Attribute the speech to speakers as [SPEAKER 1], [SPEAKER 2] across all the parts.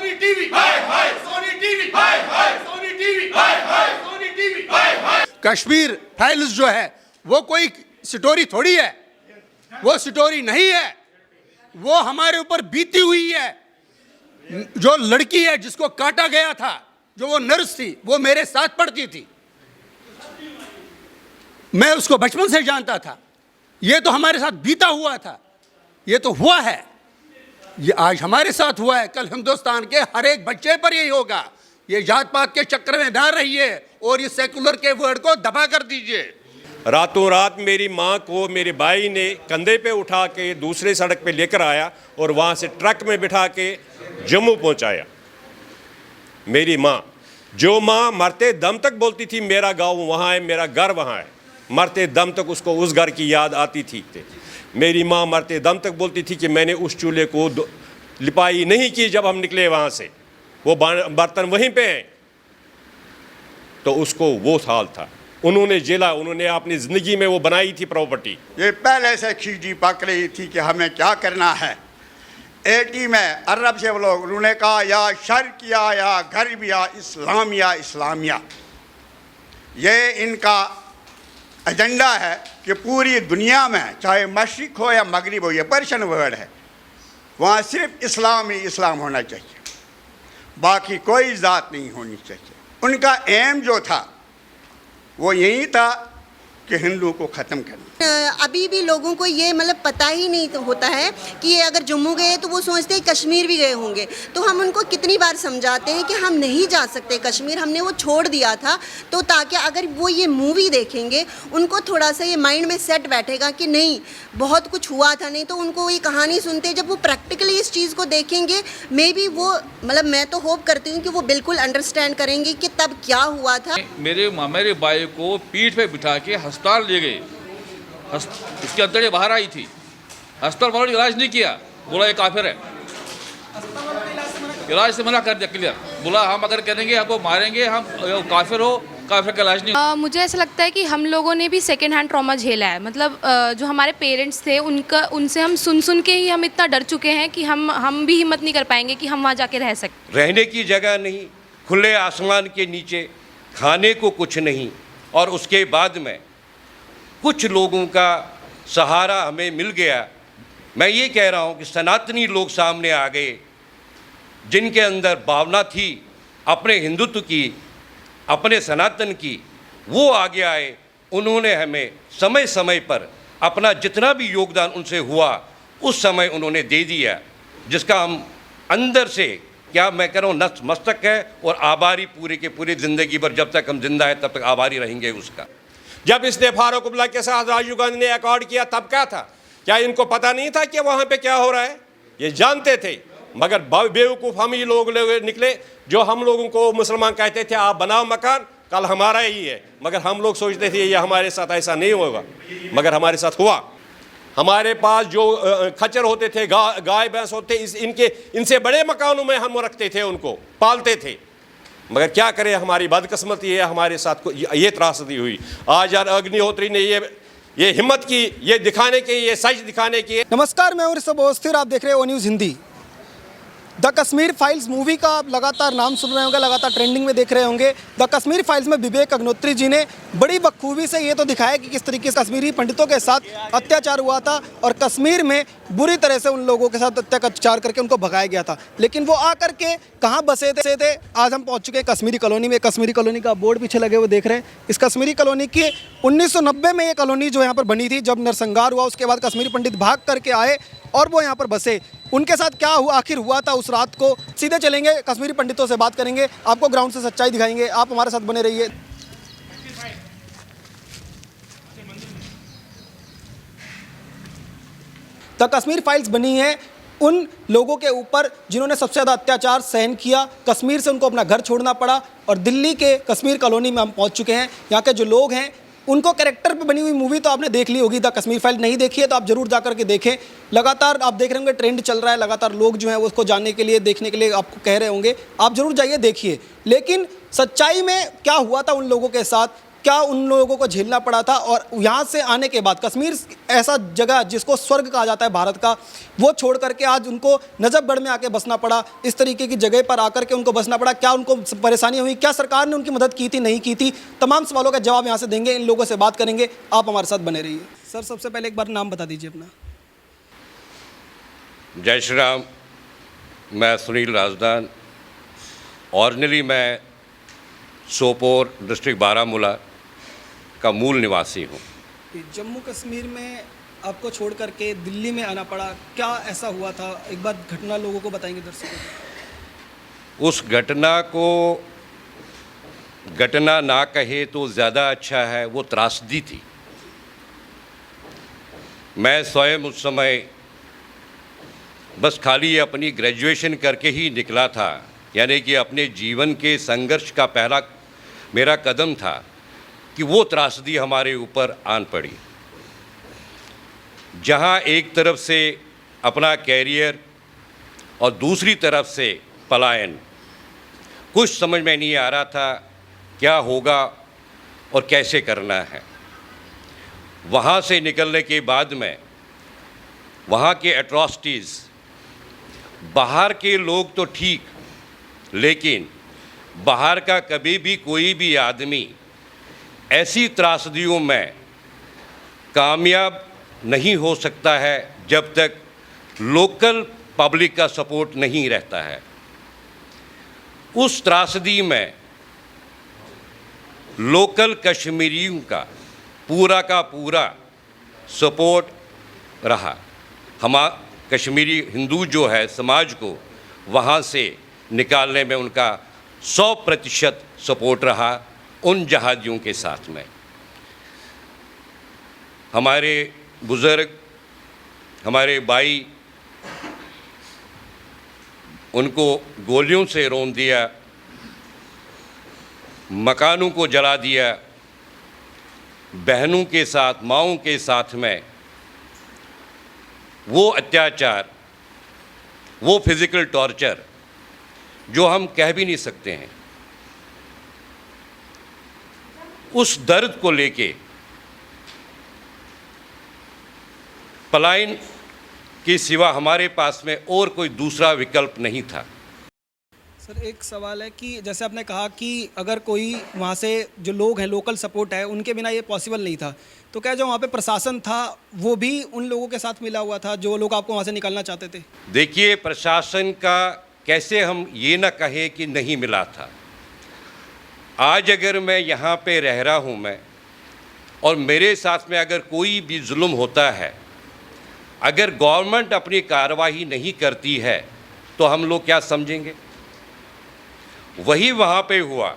[SPEAKER 1] Sony TV, हाय हाय Sony TV, हाय हाय Sony TV, हाय हाय Sony TV, हाय हाय। Kashmir files जो है वो कोई स्टोरी थोड़ी है, वो स्टोरी नहीं है, वो हमारे ऊपर बीती हुई है। जो लड़की है जिसको काटा गया था, जो वो नर्स थी, वो मेरे साथ पढ़ती थी, मैं उसको बचपन से जानता था। ये तो हमारे साथ बीता हुआ था, ये तो हुआ है, ये आज हमारे साथ हुआ है, कल हिंदुस्तान के हर एक बच्चे पर यही होगा। ये जात पात के चक्कर में ना रहिए और इस सेकुलर के वर्ड को दबा कर दीजिए।
[SPEAKER 2] रातों रात मेरी माँ को मेरे भाई ने कंधे पे उठा के दूसरे सड़क पे लेकर आया और वहाँ से ट्रक में बिठा के जम्मू पहुँचाया। मेरी माँ, जो माँ मरते दम तक बोलती थी मेरा गांव वहाँ है, मेरा घर वहाँ है, मरते दम तक उसको उस घर की याद आती थी। मेरी माँ मरते दम तक बोलती थी कि मैंने उस चूल्हे को लिपाई नहीं की जब हम निकले वहाँ से, वो बर्तन वहीं पे हैं। तो उसको वो हाल था, उन्होंने जेला, उन्होंने अपनी ज़िंदगी में वो बनाई थी प्रॉपर्टी।
[SPEAKER 3] ये पहले से खींची पक रही थी कि हमें क्या करना है। 80 में अरब से वो लोग, उन्होंने कहा या शर्किया या गरबिया इस्लामिया इस्लामिया। ये इनका एजेंडा है कि पूरी दुनिया में चाहे मशरिक़ हो या मगरिब हो, ये पर्शियन वर्ड है, वहाँ सिर्फ इस्लाम ही इस्लाम होना चाहिए, बाकी कोई ज़ात नहीं होनी चाहिए। उनका एम जो था वो यही था कि हिंदू को ख़त्म करना।
[SPEAKER 4] अभी भी लोगों को ये मतलब पता ही नहीं तो होता है कि ये अगर जम्मू गए तो वो सोचते हैं कश्मीर भी गए होंगे। तो हम उनको कितनी बार समझाते हैं कि हम नहीं जा सकते कश्मीर, हमने वो छोड़ दिया था। तो ताकि अगर वो ये मूवी देखेंगे उनको थोड़ा सा ये माइंड में सेट बैठेगा कि नहीं बहुत कुछ हुआ था। नहीं तो उनको ये कहानी सुनते जब वो प्रैक्टिकली इस चीज़ को देखेंगे, मे बी वो मतलब मैं तो होप करती हूँ कि वो बिल्कुल अंडरस्टैंड करेंगे कि तब क्या हुआ था।
[SPEAKER 5] मेरे भाई को पीठ पे बिठा के अस्पताल ले गए, उसके अंदर ये बाहर आई थी, अस्पताल वालों ने इलाज नहीं किया, बोला ये काफिर है, इलाज से मना कर दिया क्लियर, बोला हम अगर करेंगे आपको मारेंगे, हम काफिर हो, काफिर का इलाज नहीं।
[SPEAKER 6] मुझे ऐसा लगता है कि हम लोगों ने भी सेकेंड हैंड ट्रॉमा झेला है। मतलब जो हमारे पेरेंट्स थे उनसे हम सुन के ही हम इतना डर चुके हैं कि हम भी हिम्मत नहीं कर पाएंगे कि हम वहाँ जाके रह सकते।
[SPEAKER 7] रहने की जगह नहीं, खुले आसमान के नीचे, खाने को कुछ नहीं, और उसके बाद में कुछ लोगों का सहारा हमें मिल गया। मैं ये कह रहा हूँ कि सनातनी लोग सामने आ गए, जिनके अंदर भावना थी अपने हिंदुत्व की, अपने सनातन की, वो आगे आए। उन्होंने हमें समय समय पर अपना जितना भी योगदान उनसे हुआ उस समय उन्होंने दे दिया, जिसका हम अंदर से क्या मैं कह रहा हूँ नतमस्तक है और आभारी पूरे के पूरी ज़िंदगी भर, जब तक हम जिंदा है तब तक आभारी रहेंगे उसका।
[SPEAKER 2] जब इसने फारूक अब्दुल्ला के साथ राजीव गांधी ने अकॉर्ड किया तब क्या था? क्या इनको पता नहीं था कि वहाँ पे क्या हो रहा है? ये जानते थे, मगर बेवकूफ़ हम ही लोग निकले जो हम लोगों को मुसलमान कहते थे आप बनाओ मकान, कल हमारा ही है, मगर हम लोग सोचते थे ये हमारे साथ ऐसा नहीं होगा, मगर हमारे साथ हुआ। हमारे पास जो खच्चर होते थे, गाय भैंस होते, इनसे बड़े मकानों में हम रखते थे, उनको पालते थे, मगर क्या करें हमारी बदकिस्मती है, हमारे साथ को ये त्रासदी हुई। आज यार अग्निहोत्री ने ये हिम्मत की, ये दिखाने की, ये सच दिखाने की।
[SPEAKER 8] नमस्कार, मैं हूं ऋषभ अवस्थी और आप देख रहे हैं O News Hindi. The Kashmir Files movie का आप लगातार नाम सुन रहे होंगे, लगातार ट्रेंडिंग में देख रहे होंगे। द कश्मीर फाइल्स में विवेक अग्निहोत्री जी ने बड़ी बखूबी से ये तो दिखाया कि किस तरीके से कश्मीरी पंडितों के साथ अत्याचार हुआ था और कश्मीर में बुरी तरह से उन लोगों के साथ अत्याचार करके उनको भगाया गया था। लेकिन वो आकर के कहाँ बसे थे? आज हम पहुँच चुके हैं कश्मीरी कॉलोनी में। कश्मीरी कॉलोनी का बोर्ड पीछे लगे हुए देख रहे हैं। इस कश्मीरी कॉलोनी की 1990 में ये कॉलोनी जो यहाँ पर बनी थी, जब नरसंहार हुआ उसके बाद कश्मीरी पंडित भाग करके आए और वो यहाँ पर बसे। उनके साथ क्या हुआ, आखिर हुआ था उस रात को, सीधे चलेंगे कश्मीरी पंडितों से बात करेंगे, आपको ग्राउंड से सच्चाई दिखाएंगे। आप हमारे साथ बने रहिए। द कश्मीर फाइल्स बनी है उन लोगों के ऊपर जिन्होंने सबसे ज़्यादा अत्याचार सहन किया। कश्मीर से उनको अपना घर छोड़ना पड़ा और दिल्ली के कश्मीर कॉलोनी में हम पहुंच चुके हैं। यहाँ के जो लोग हैं उनको कैरेक्टर पे बनी हुई मूवी तो आपने देख ली होगी, द कश्मीर फाइल। नहीं देखी है तो आप जरूर जाकर के देखें। लगातार आप देख रहे होंगे ट्रेंड चल रहा है, लगातार लोग जो हैं वो उसको जानने के लिए, देखने के लिए आपको कह रहे होंगे। आप जरूर जाइए, देखिए। लेकिन सच्चाई में क्या हुआ था उन लोगों के साथ, क्या उन लोगों को झेलना पड़ा था, और यहाँ से आने के बाद कश्मीर ऐसा जगह जिसको स्वर्ग कहा जाता है भारत का, वो छोड़ करके आज उनको नजफगढ़ में आके बसना पड़ा, इस तरीके की जगह पर आकर के उनको बसना पड़ा। क्या उनको परेशानी हुई, क्या सरकार ने उनकी मदद की थी, नहीं की थी, तमाम सवालों का जवाब यहाँ से देंगे, इन लोगों से बात करेंगे। आप हमारे साथ बने रहिए। सर, सबसे पहले एक बार नाम बता दीजिए अपना।
[SPEAKER 7] जय श्री राम। मैं सुनील राजदान, ऑरिजिनली मैं सोपोर डिस्ट्रिक्ट बारामूला का मूल निवासी हूँ।
[SPEAKER 8] जम्मू कश्मीर में आपको छोड़ करके दिल्ली में आना पड़ा, क्या ऐसा हुआ था? एक बार घटना लोगों को बताएंगे, दर्शकों को।
[SPEAKER 7] उस घटना को घटना ना कहे तो ज़्यादा अच्छा है, वो त्रासदी थी। मैं स्वयं उस समय बस खाली अपनी ग्रेजुएशन करके ही निकला था, यानी कि अपने जीवन के संघर्ष का पहला मेरा कदम था कि वो त्रासदी हमारे ऊपर आन पड़ी, जहाँ एक तरफ से अपना कैरियर और दूसरी तरफ से पलायन। कुछ समझ में नहीं आ रहा था क्या होगा और कैसे करना है। वहाँ से निकलने के बाद में वहाँ के एट्रॉसिटीज़, बाहर के लोग तो ठीक, लेकिन बाहर का कभी भी कोई भी आदमी ऐसी त्रासदियों में कामयाब नहीं हो सकता है जब तक लोकल पब्लिक का सपोर्ट नहीं रहता है। उस त्रासदी में लोकल कश्मीरियों का पूरा सपोर्ट रहा। कश्मीरी हिंदू जो है समाज को वहाँ से निकालने में उनका 100% सपोर्ट रहा उन जहादियों के साथ में। हमारे बुज़ुर्ग, हमारे भाई, उनको गोलियों से रौंद दिया, मकानों को जला दिया, बहनों के साथ, माँओं के साथ में वो अत्याचार, वो फिज़िकल टॉर्चर जो हम कह भी नहीं सकते हैं। उस दर्द को लेके पलायन के सिवा हमारे पास में और कोई दूसरा विकल्प नहीं था।
[SPEAKER 8] सर, एक सवाल है कि जैसे आपने कहा कि अगर कोई वहाँ से जो लोग हैं, लोकल सपोर्ट है, उनके बिना ये पॉसिबल नहीं था, तो क्या जो वहाँ पे प्रशासन था वो भी उन लोगों के साथ मिला हुआ था जो लोग आपको वहाँ से निकालना चाहते थे?
[SPEAKER 7] देखिए, प्रशासन का कैसे हम ये ना कहें कि नहीं मिला था। आज अगर मैं यहाँ पे रह रहा हूँ मैं, और मेरे साथ में अगर कोई भी जुल्म होता है, अगर गवर्नमेंट अपनी कार्रवाई नहीं करती है तो हम लोग क्या समझेंगे? वही वहाँ पे हुआ।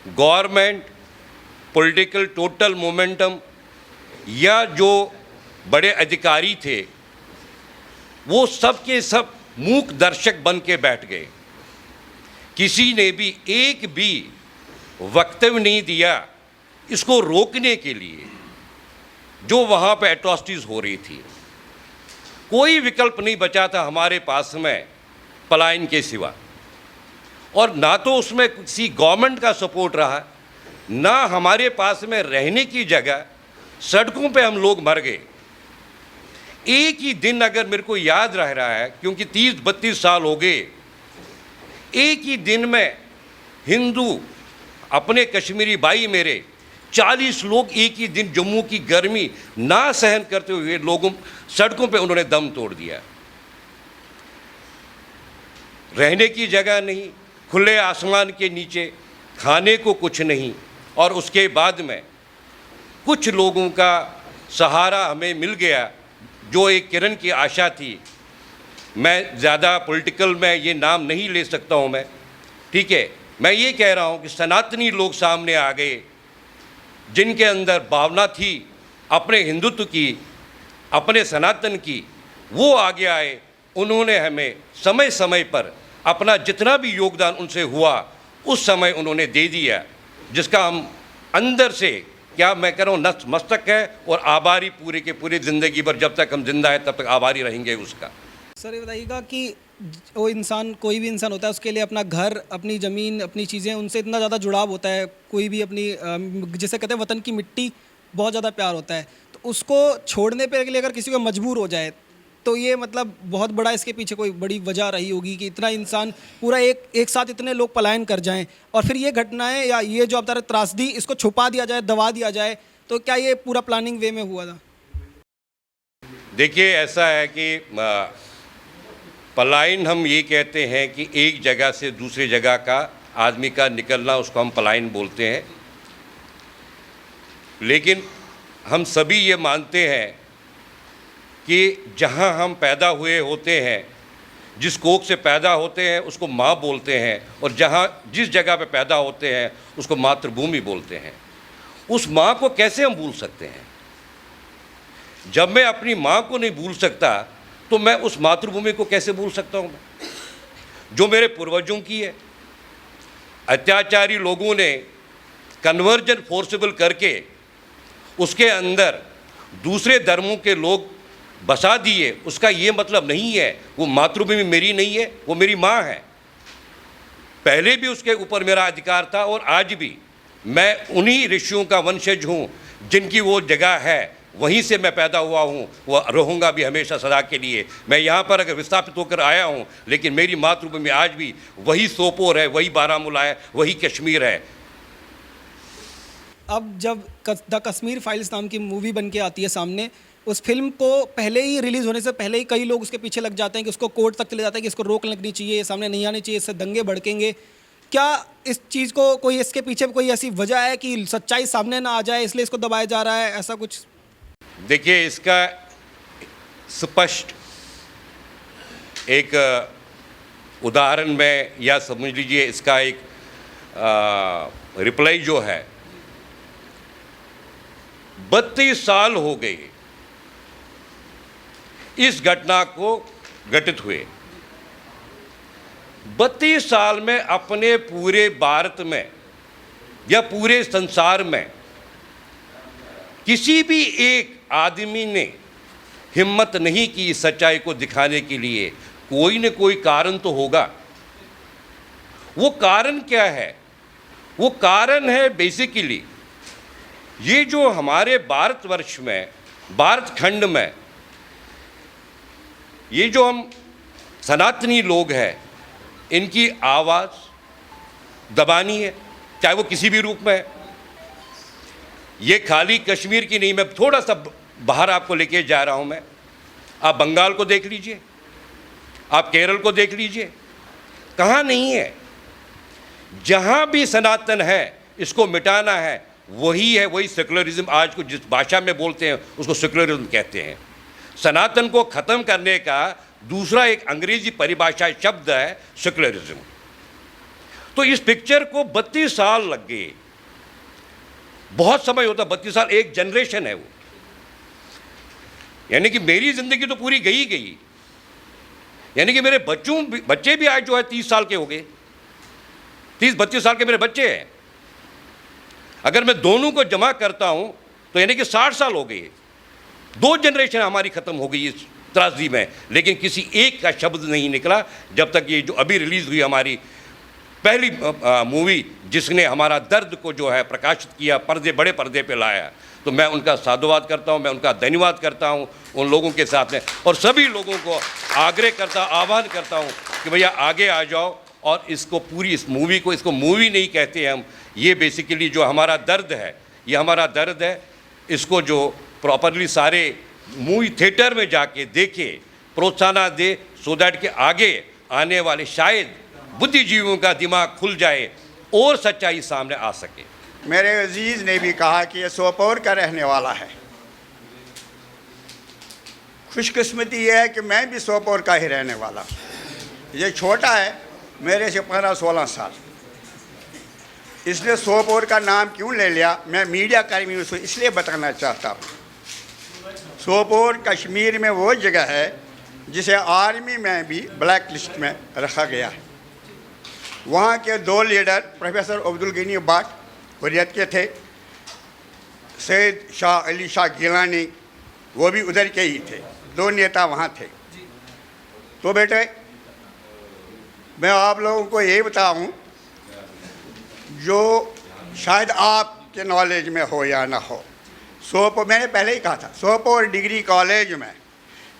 [SPEAKER 7] गवर्नमेंट, पॉलिटिकल टोटल मोमेंटम या जो बड़े अधिकारी थे वो सब के सब मूक दर्शक बन के बैठ गए। किसी ने भी एक भी वक्तव्य नहीं दिया इसको रोकने के लिए जो वहाँ पे एट्रॉसिटीज़ हो रही थी। कोई विकल्प नहीं बचा था हमारे पास में पलायन के सिवा, और ना तो उसमें किसी गवर्नमेंट का सपोर्ट रहा, ना हमारे पास में रहने की जगह। सड़कों पे हम लोग मर गए। एक ही दिन अगर मेरे को याद रह रहा है, क्योंकि 30-32 साल हो गए, एक ही दिन में हिंदू अपने कश्मीरी भाई मेरे 40 लोग एक ही दिन जम्मू की गर्मी ना सहन करते हुए लोगों सड़कों पे उन्होंने दम तोड़ दिया। रहने की जगह नहीं, खुले आसमान के नीचे, खाने को कुछ नहीं, और उसके बाद में कुछ लोगों का सहारा हमें मिल गया जो एक किरण की आशा थी। मैं ज़्यादा पॉलिटिकल में ये नाम नहीं ले सकता हूँ मैं, ठीक है। मैं ये कह रहा हूँ कि सनातनी लोग सामने आ गए जिनके अंदर भावना थी अपने हिंदुत्व की, अपने सनातन की, वो आगे आए। उन्होंने हमें समय समय पर अपना जितना भी योगदान उनसे हुआ उस समय उन्होंने दे दिया, जिसका हम अंदर से, क्या मैं कह रहा हूँ, नतमस्तक है और आभारी पूरी के पूरी ज़िंदगी भर, जब तक हम जिंदा है तब तक आभारी रहेंगे उसका।
[SPEAKER 8] सर, ये बताइएगा कि वो इंसान, कोई भी इंसान होता है, उसके लिए अपना घर, अपनी ज़मीन, अपनी चीज़ें, उनसे इतना ज़्यादा जुड़ाव होता है। कोई भी अपनी जिसे कहते हैं वतन की मिट्टी, बहुत ज़्यादा प्यार होता है। तो उसको छोड़ने पे के लिए अगर किसी को मजबूर हो जाए, तो ये मतलब बहुत बड़ा इसके पीछे कोई बड़ी वजह रही होगी कि इतना इंसान पूरा एक साथ इतने लोग पलायन कर जाएं, और फिर ये घटनाएं या ये जो आप बता रहे त्रासदी, इसको छुपा दिया जाए, दबा दिया जाए। तो क्या ये पूरा प्लानिंग वे में हुआ था?
[SPEAKER 7] देखिए, ऐसा है कि पलायन हम ये कहते हैं कि एक जगह से दूसरी जगह का आदमी का निकलना, उसको हम पलायन बोलते हैं। लेकिन हम सभी ये मानते हैं कि जहाँ हम पैदा हुए होते हैं, जिस कोख से पैदा होते हैं उसको माँ बोलते हैं, और जिस जगह पे पैदा होते हैं उसको मातृभूमि बोलते हैं। उस माँ को कैसे हम भूल सकते हैं? जब मैं अपनी माँ को नहीं भूल सकता, तो मैं उस मातृभूमि को कैसे भूल सकता हूँ जो मेरे पूर्वजों की है। अत्याचारी लोगों ने कन्वर्जन फोर्सेबल करके उसके अंदर दूसरे धर्मों के लोग बसा दिए, उसका ये मतलब नहीं है वो मातृभूमि मेरी नहीं है, वो मेरी माँ है। पहले भी उसके ऊपर मेरा अधिकार था, और आज भी मैं उन्हीं ऋषियों का वंशज हूँ जिनकी वो जगह है, वहीं से मैं पैदा हुआ हूँ, वो रहूँगा भी हमेशा सदा के लिए। मैं यहाँ पर अगर विस्थापित होकर आया हूँ, लेकिन मेरी मातृभूमि आज भी वही सोपोर है, वही बारामूला है, वही कश्मीर है।
[SPEAKER 8] अब जब द कश्मीर फाइल्स नाम की मूवी बन के आती है सामने, उस फिल्म को पहले ही रिलीज़ होने से पहले ही कई लोग उसके पीछे लग जाते हैं कि उसको कोर्ट तक चले जाते हैं कि इसको रोक लगनी चाहिए, सामने नहीं आनी चाहिए, इससे दंगे भड़केंगे। क्या इस चीज़ को कोई, इसके पीछे कोई ऐसी वजह है कि सच्चाई सामने ना आ जाए इसलिए इसको दबाया जा रहा है, ऐसा कुछ?
[SPEAKER 7] देखिए, इसका स्पष्ट एक उदाहरण में, या समझ लीजिए इसका एक रिप्लाई जो है, 32 साल हो गए इस घटना को घटित हुए। 32 साल में अपने पूरे भारत में या पूरे संसार में किसी भी एक आदमी ने हिम्मत नहीं की इस सच्चाई को दिखाने के लिए। कोई न कोई कारण तो होगा। वो कारण क्या है? वो कारण है बेसिकली ये जो हमारे भारतवर्ष में, भारत खंड में, ये जो हम सनातनी लोग हैं, इनकी आवाज़ दबानी है, चाहे वो किसी भी रूप में है। ये खाली कश्मीर की नहीं, मैं थोड़ा सा बाहर आपको लेके जा रहा हूँ मैं। आप बंगाल को देख लीजिए, आप केरल को देख लीजिए, कहाँ नहीं है। जहाँ भी सनातन है, इसको मिटाना है, वही है, वही सेकुलरिज्म। आज को जिस भाषा में बोलते हैं उसको सेकुलरिज्म कहते हैं। सनातन को ख़त्म करने का दूसरा एक अंग्रेजी परिभाषा शब्द है सेकुलरिज्म। तो इस पिक्चर को 32 साल लग गए। बहुत समय होता, 32 साल एक जनरेशन है वो। यानी कि मेरी ज़िंदगी तो पूरी गई गई, यानी कि मेरे बच्चे भी आज जो है 30 साल के हो गए। 30-32 साल के मेरे बच्चे हैं। अगर मैं दोनों को जमा करता हूं तो यानी कि 60 साल हो गए। 2 जनरेशन हमारी ख़त्म हो गई इस त्रासदी में, लेकिन किसी एक का शब्द नहीं निकला। जब तक ये जो अभी रिलीज़ हुई हमारी पहली मूवी, जिसने हमारा दर्द को जो है प्रकाशित किया, बड़े पर्दे पे लाया, तो मैं उनका साधुवाद करता हूं, मैं उनका धन्यवाद करता हूं उन लोगों के साथ में। और सभी लोगों को आह्वान करता हूं कि भैया आगे आ जाओ, और इसको पूरी इस मूवी को, इसको मूवी नहीं कहते हम, ये बेसिकली जो हमारा दर्द है, ये हमारा दर्द है। इसको जो प्रॉपरली सारे मूवी थिएटर में जाके देखे, प्रोत्साहन दे, सो दैट के आगे आने वाले शायद बुद्धिजीवियों का दिमाग खुल जाए और सच्चाई सामने आ सके।
[SPEAKER 3] मेरे अजीज़ ने भी कहा कि ये सोपोर का रहने वाला है। खुशकिस्मती ये है कि मैं भी सोपोर का ही रहने वाला हूँ। ये छोटा है मेरे से 15-16 साल। इसने सोपोर का नाम क्यों ले लिया, मैं मीडिया कर्मी उसको इसलिए बताना चाहता हूँ। सोपोर कश्मीर में वो जगह है जिसे आर्मी में भी ब्लैक लिस्ट में रखा गया है। वहाँ के 2 लीडर प्रोफेसर अब्दुल गनी भट्ट हुर्रियत के थे, सैयद शाह अली शाह गिलानी वो भी उधर के ही थे। 2 नेता वहाँ थे। तो बेटे मैं आप लोगों को ये बताऊं जो शायद आपके नॉलेज में हो या ना हो। सोपोर, मैंने पहले ही कहा था, सोपोर डिग्री कॉलेज में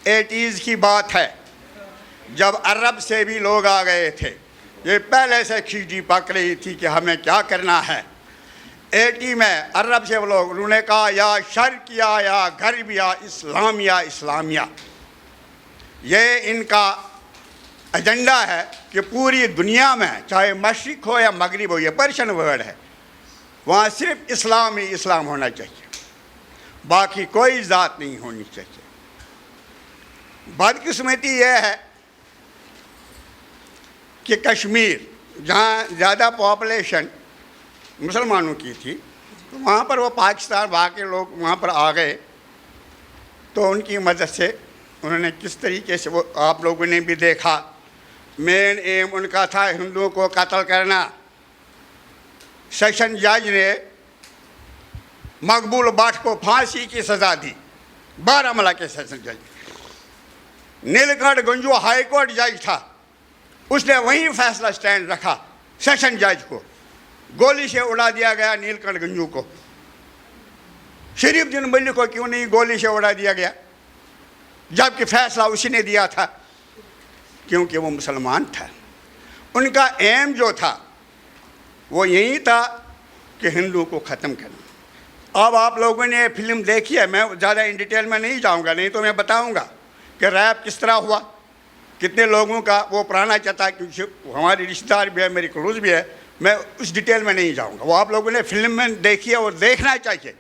[SPEAKER 3] 80s की बात है, जब अरब से भी लोग आ गए थे। ये पहले से खींची पक रही थी कि हमें क्या करना है। 80 में अरब से वो लोग, उन्होंने कहा या शर्किया या गरबिया इस्लामिया इस्लामिया। ये इनका एजेंडा है कि पूरी दुनिया में, चाहे मशरिक हो या मगरिब हो, ये पर्शियन वर्ड है, वहाँ सिर्फ इस्लाम ही इस्लाम होना चाहिए, बाकी कोई ज़ात नहीं होनी चाहिए। बदकिस्मती यह है कि कश्मीर, जहाँ ज़्यादा पॉपुलेशन मुसलमानों की थी, तो वहाँ पर वो पाकिस्तान वहाँ के लोग वहाँ पर आ गए, तो उनकी मदद से उन्होंने किस तरीके से, वो आप लोगों ने भी देखा, मेन एम उनका था हिंदुओं को कत्ल करना। सेशन जज ने मकबूल भट्ट को फांसी की सज़ा दी, बारामूला के सेशन जज। नीलकंठ गंजू हाई कोर्ट जज था, उसने वही फैसला स्टैंड रखा, सेशन जज को गोली से उड़ा दिया गया, नीलकंठ गंजू को। शरीफुद्दीन मलिक को क्यों नहीं गोली से उड़ा दिया गया, जबकि फैसला उसी ने दिया था, क्योंकि वो मुसलमान था। उनका एम जो था वो यही था कि हिंदू को ख़त्म करना। अब आप लोगों ने फिल्म देखी है, मैं ज़्यादा इन डिटेल में नहीं जाऊंगा, नहीं तो मैं बताऊंगा कि रैप किस तरह हुआ, कितने लोगों का वो पुराना चता, क्योंकि हमारे रिश्तेदार भी है, मेरी क्लोज भी है, मैं उस डिटेल में नहीं जाऊंगा। वो आप लोगों ने फिल्म में देखी है और देखना चाहिए।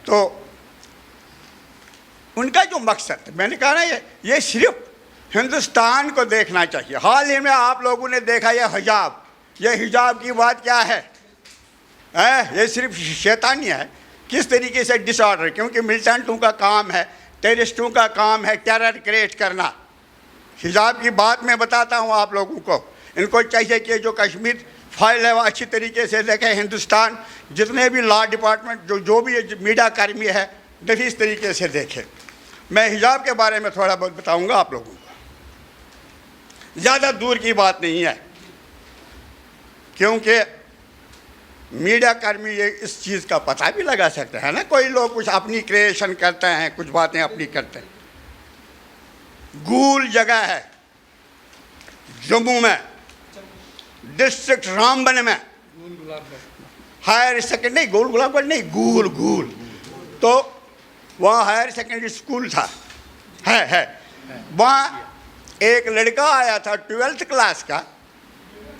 [SPEAKER 3] तो उनका जो मकसद, मैंने कहा ना, ये सिर्फ हिंदुस्तान को देखना चाहिए। हाल ही में आप लोगों ने देखा ये हिजाब, ये हिजाब की बात क्या है? ये सिर्फ शैतानिया है, किस तरीके से डिसऑर्डर, क्योंकि मिलिटेंटों का काम है, टेररिस्टों का काम है टेरर क्रिएट करना। हिजाब की बात मैं बताता हूँ आप लोगों को, इनको चाहिए कि जो कश्मीर फाइल है वो अच्छी तरीके से देखें। हिंदुस्तान जितने भी लॉ डिपार्टमेंट, जो भी मीडिया कर्मी है, इस तरीके से देखें। मैं हिजाब के बारे में थोड़ा बहुत बताऊँगा आप लोगों को, ज़्यादा दूर की बात नहीं है, क्योंकि मीडिया कर्मी ये इस चीज़ का पता भी लगा सकते हैं ना। कोई लोग कुछ अपनी क्रिएशन करते हैं, कुछ बातें अपनी करते हैं। गूल जगह है जम्मू में, डिस्ट्रिक्ट रामबन में, हायर सेकेंडरी, गोल गुलाबगढ़ नहीं, गूल गूल, तो वहाँ हायर सेकेंडरी स्कूल था, है। वहाँ एक लड़का आया था 12th क्लास का,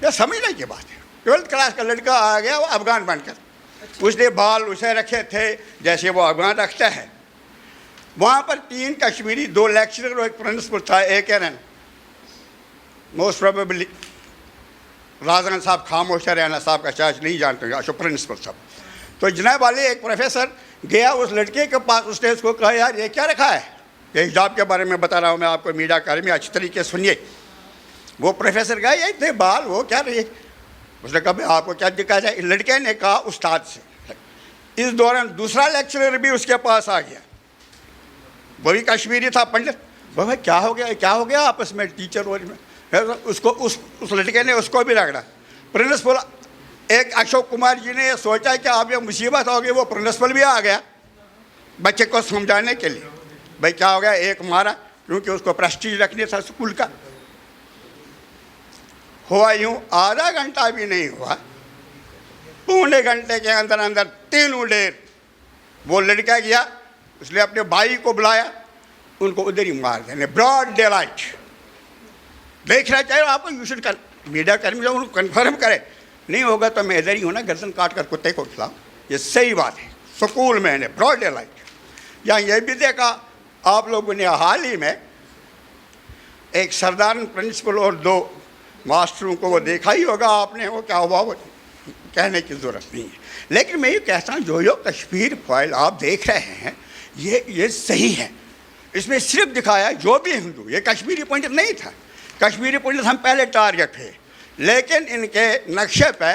[SPEAKER 3] यह समझने की बात है, 12th क्लास का लड़का आ गया वो अफगान बनकर। उसने बाल उसे रखे थे जैसे वो अफगान रखता है। वहाँ पर 3 कश्मीरी, 2 लेक्चरर और एक प्रिंसिपल था, एक एन मोस्ट प्रोबेबली राजन साहब खामोश है, रैना साहब का चार्ज नहीं जानते होंगे, अशोक प्रिंसिपल साहब। तो जनाब वाले एक प्रोफेसर गया उस लड़के के पास, उसने उसको कहा यार ये क्या रखा है, ये हिजाब के बारे में बता रहा हूँ मैं आपको, मीडिया कर्मी अच्छी तरीके से सुनिए। वो प्रोफेसर गया ये इतने बाल, वो क्या रही, उसने कहा आपको क्या दिखा जाए। लड़के ने कहा उस्ताद से। इस दौरान दूसरा लेक्चरर भी उसके पास आ गया, वो भी कश्मीरी था, पंडित। भाई क्या हो गया आपस में टीचर और में, उसको उस लड़के ने उसको भी रगड़ा। प्रिंसिपल, एक अशोक कुमार जी ने सोचा कि अब ये मुसीबत हो गई, वो प्रिंसिपल भी आ गया बच्चे को समझाने के लिए। भाई क्या हो गया, एक मारा, क्योंकि उसको प्रेस्टीज रखने था स्कूल का। हुआ यूँ, आधा घंटा भी नहीं हुआ, पौने घंटे के अंदर अंदर 3 उड़ेर वो लड़का गया, उसने अपने भाई को बुलाया, उनको उधर ही मार देने, ब्रॉड डे लाइट। देखना चाहिए आपको, यू शुड कर, मीडिया कर्मी जो उनको कन्फर्म करे, नहीं होगा तो मैं इधर ही हूँ ना, गर्दन काट कर कुत्ते को खिलाऊँ। ये सही बात है। स्कूल में ने ब्रॉड डे लाइट। यहाँ ये भी देखा आप लोगों ने हाल ही में, एक सरदार प्रिंसिपल और 2 मास्टरों को वो देखा ही होगा आपने, वो क्या हुआ वो कहने की ज़रूरत नहीं है। लेकिन मैं ये कहता हूँ जो कश्मीर फाइल आप देख रहे हैं, ये सही है। इसमें सिर्फ दिखाया जो भी हिंदू, ये कश्मीरी पंडित नहीं था, कश्मीरी पंडित हम पहले टारगेट थे, लेकिन इनके नक्शे पे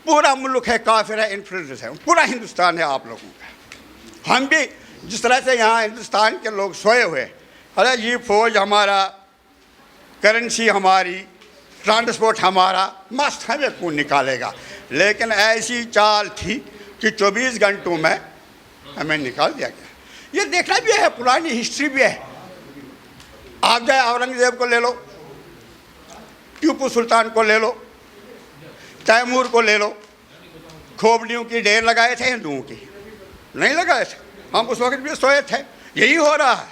[SPEAKER 3] पूरा मुल्क है, काफिर है, इन्फ्लुएंस है, पूरा हिंदुस्तान है आप लोगों का। हम भी जिस तरह से यहाँ हिंदुस्तान के लोग सोए हुए, अरे ये फौज हमारा करेंसी हमारी, ट्रांसपोर्ट हमारा, मस्त हमें कौन निकालेगा। लेकिन ऐसी चाल थी कि 24 घंटों में हमें निकाल दिया गया। ये देखना भी है, पुरानी हिस्ट्री भी है। आप जाए औरंगजेब को ले लो, टीपू सुल्तान को ले लो, तैमूर को ले लो, खोपड़ियों की ढेर लगाए थे हिंदुओं की? नहीं लगाए थे। हम उस वक्त भी सोए थे। यही हो रहा है।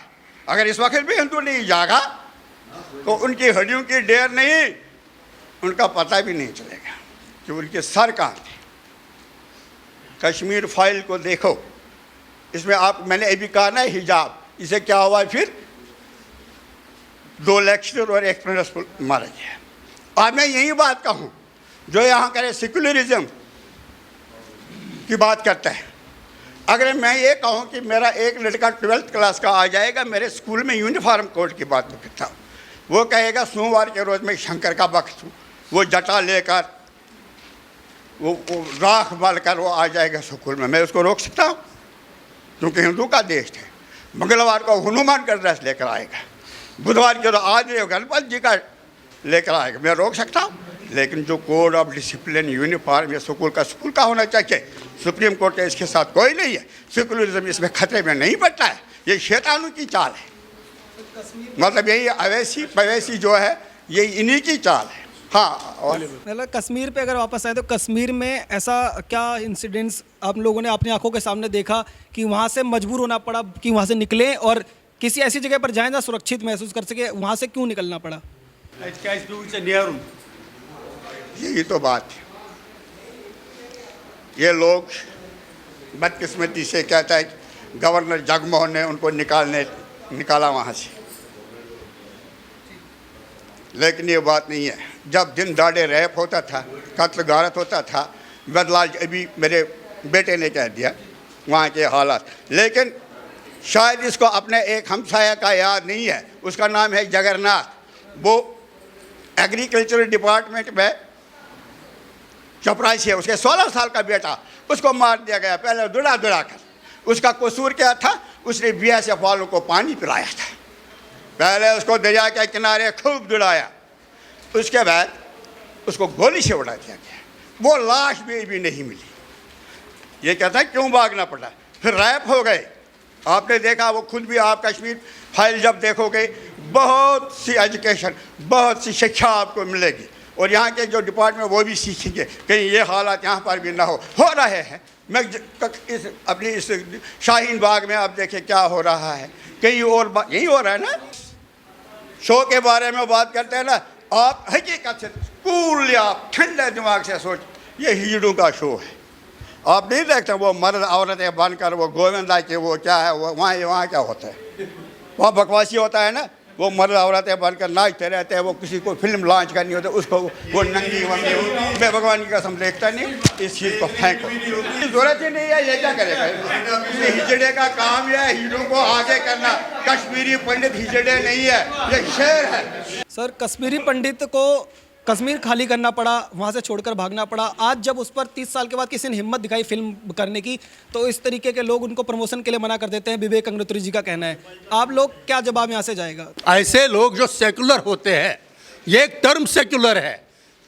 [SPEAKER 3] अगर इस वक्त भी हिंदू नहीं जागा तो उनकी हड्डियों की ढेर नहीं, उनका पता भी नहीं चलेगा कि उनके सर कहाँ थे। कश्मीर फाइल को देखो, इसमें आप, मैंने अभी कहा ना हिजाब, इसे क्या हुआ फिर? 2 लेक्चरर और 1 प्रिंसिपल मारा गया। अब मैं यही बात कहूँ, जो यहाँ करे सेकुलरिज्म की बात करता है, अगर मैं ये कहूँ कि मेरा एक लड़का 12th क्लास का आ जाएगा, मेरे स्कूल में यूनिफॉर्म कोड की बात तो करता हूँ, वो कहेगा सोमवार के रोज़ मैं शंकर का भक्त हूँ, वो जटा लेकर वो राख बाल कर वो आ जाएगा स्कूल में, मैं उसको रोक सकता हूँ? क्योंकि हिंदू का देश है। मंगलवार को हनुमान का ड्रेस लेकर आएगा, बुधवार के रोज आज गणपति जी का लेकर आएगा, मैं रोक सकता हूँ? लेकिन जो कोड ऑफ डिसिप्लिन यूनिफॉर्म या स्कूल का होना चाहिए, सुप्रीम कोर्ट का इसके साथ कोई नहीं है। सेकुलरिज्म इसमें खतरे में नहीं पड़ता है। ये शैतानों की चाल है, मतलब यही अवैसी पवैसी जो है, ये इन्हीं की चाल है। हाँ, और
[SPEAKER 8] मतलब कश्मीर पे अगर वापस आए तो कश्मीर में ऐसा क्या इंसिडेंट्स आप लोगों ने अपनी आंखों के सामने देखा कि वहाँ से मजबूर होना पड़ा कि वहाँ से निकलें और किसी ऐसी जगह पर जाएं जहाँ सुरक्षित महसूस कर सके, वहाँ से क्यों निकलना पड़ा?
[SPEAKER 3] यही तो बात है। ये लोग बदकिस्मती से कहता है गवर्नर जगमोहन ने उनको निकाला वहाँ से, लेकिन ये बात नहीं है। जब दिन दाड़े रैप होता था, कत्ल गारत होता था, बदलाल अभी मेरे बेटे ने कह दिया वहाँ के हालात, लेकिन शायद इसको अपने एक हमसाया का याद नहीं है, उसका नाम है जगन्नाथ। वो एग्रीकल्चर डिपार्टमेंट में चपरासी है, उसके 16 साल का बेटा, उसको मार दिया गया पहले दुड़ा कर। उसका कसूर क्या था? उसने BSF वालों को पानी पिलाया था। पहले उसको दरिया के किनारे खूब दुड़ाया, उसके बाद उसको गोली से उड़ा दिया गया। वो लाश भी नहीं मिली। ये कहता है क्यों भागना पड़ा? फिर रैप हो गए। आपने देखा, वो खुद भी, आप कश्मीर फाइल जब देखोगे, बहुत सी एजुकेशन, बहुत सी शिक्षा आपको मिलेगी, और यहाँ के जो डिपार्टमेंट वो भी सीखेंगे कहीं ये हालात यहाँ पर भी ना हो रहे हैं। मैं अपनी इस शाहीन बाग में आप देखें क्या हो रहा है, कहीं और यही हो रहा है ना। शो के बारे में बात करते हैं ना, आप हकीकत से कूल या ठंडे दिमाग से सोच, ये हीरों का शो है। आप नहीं देखते वो मर्द औरतें बनकर वो गोविंदा के वो क्या है, वो वहाँ क्या होता है, वहाँ बकवासी होता है ना। वो मर्द औरतें बनकर नाचते रहते हैं, वो किसी को फिल्म लॉन्च करनी होती है उसको वो नंगी वंगी, मैं भगवान की कसम देखता नहीं, इस चीज़ को फेंको, जरूरत ही नहीं है। ये क्या करेगा? हिजड़े का काम है हीरो को आगे करना। कश्मीरी पंडित हिजड़े नहीं है, ये शेर है।
[SPEAKER 8] सर, कश्मीरी पंडित को कश्मीर खाली करना पड़ा, वहाँ से छोड़कर भागना पड़ा। आज जब उस पर 30 साल के बाद किसी ने हिम्मत दिखाई फिल्म करने की, तो इस तरीके के लोग उनको प्रमोशन के लिए मना कर देते हैं, विवेक अग्निहोत्री जी का कहना है। आप लोग क्या जवाब यहाँ से जाएगा?
[SPEAKER 1] ऐसे लोग जो सेकुलर होते हैं, ये एक टर्म सेकुलर है,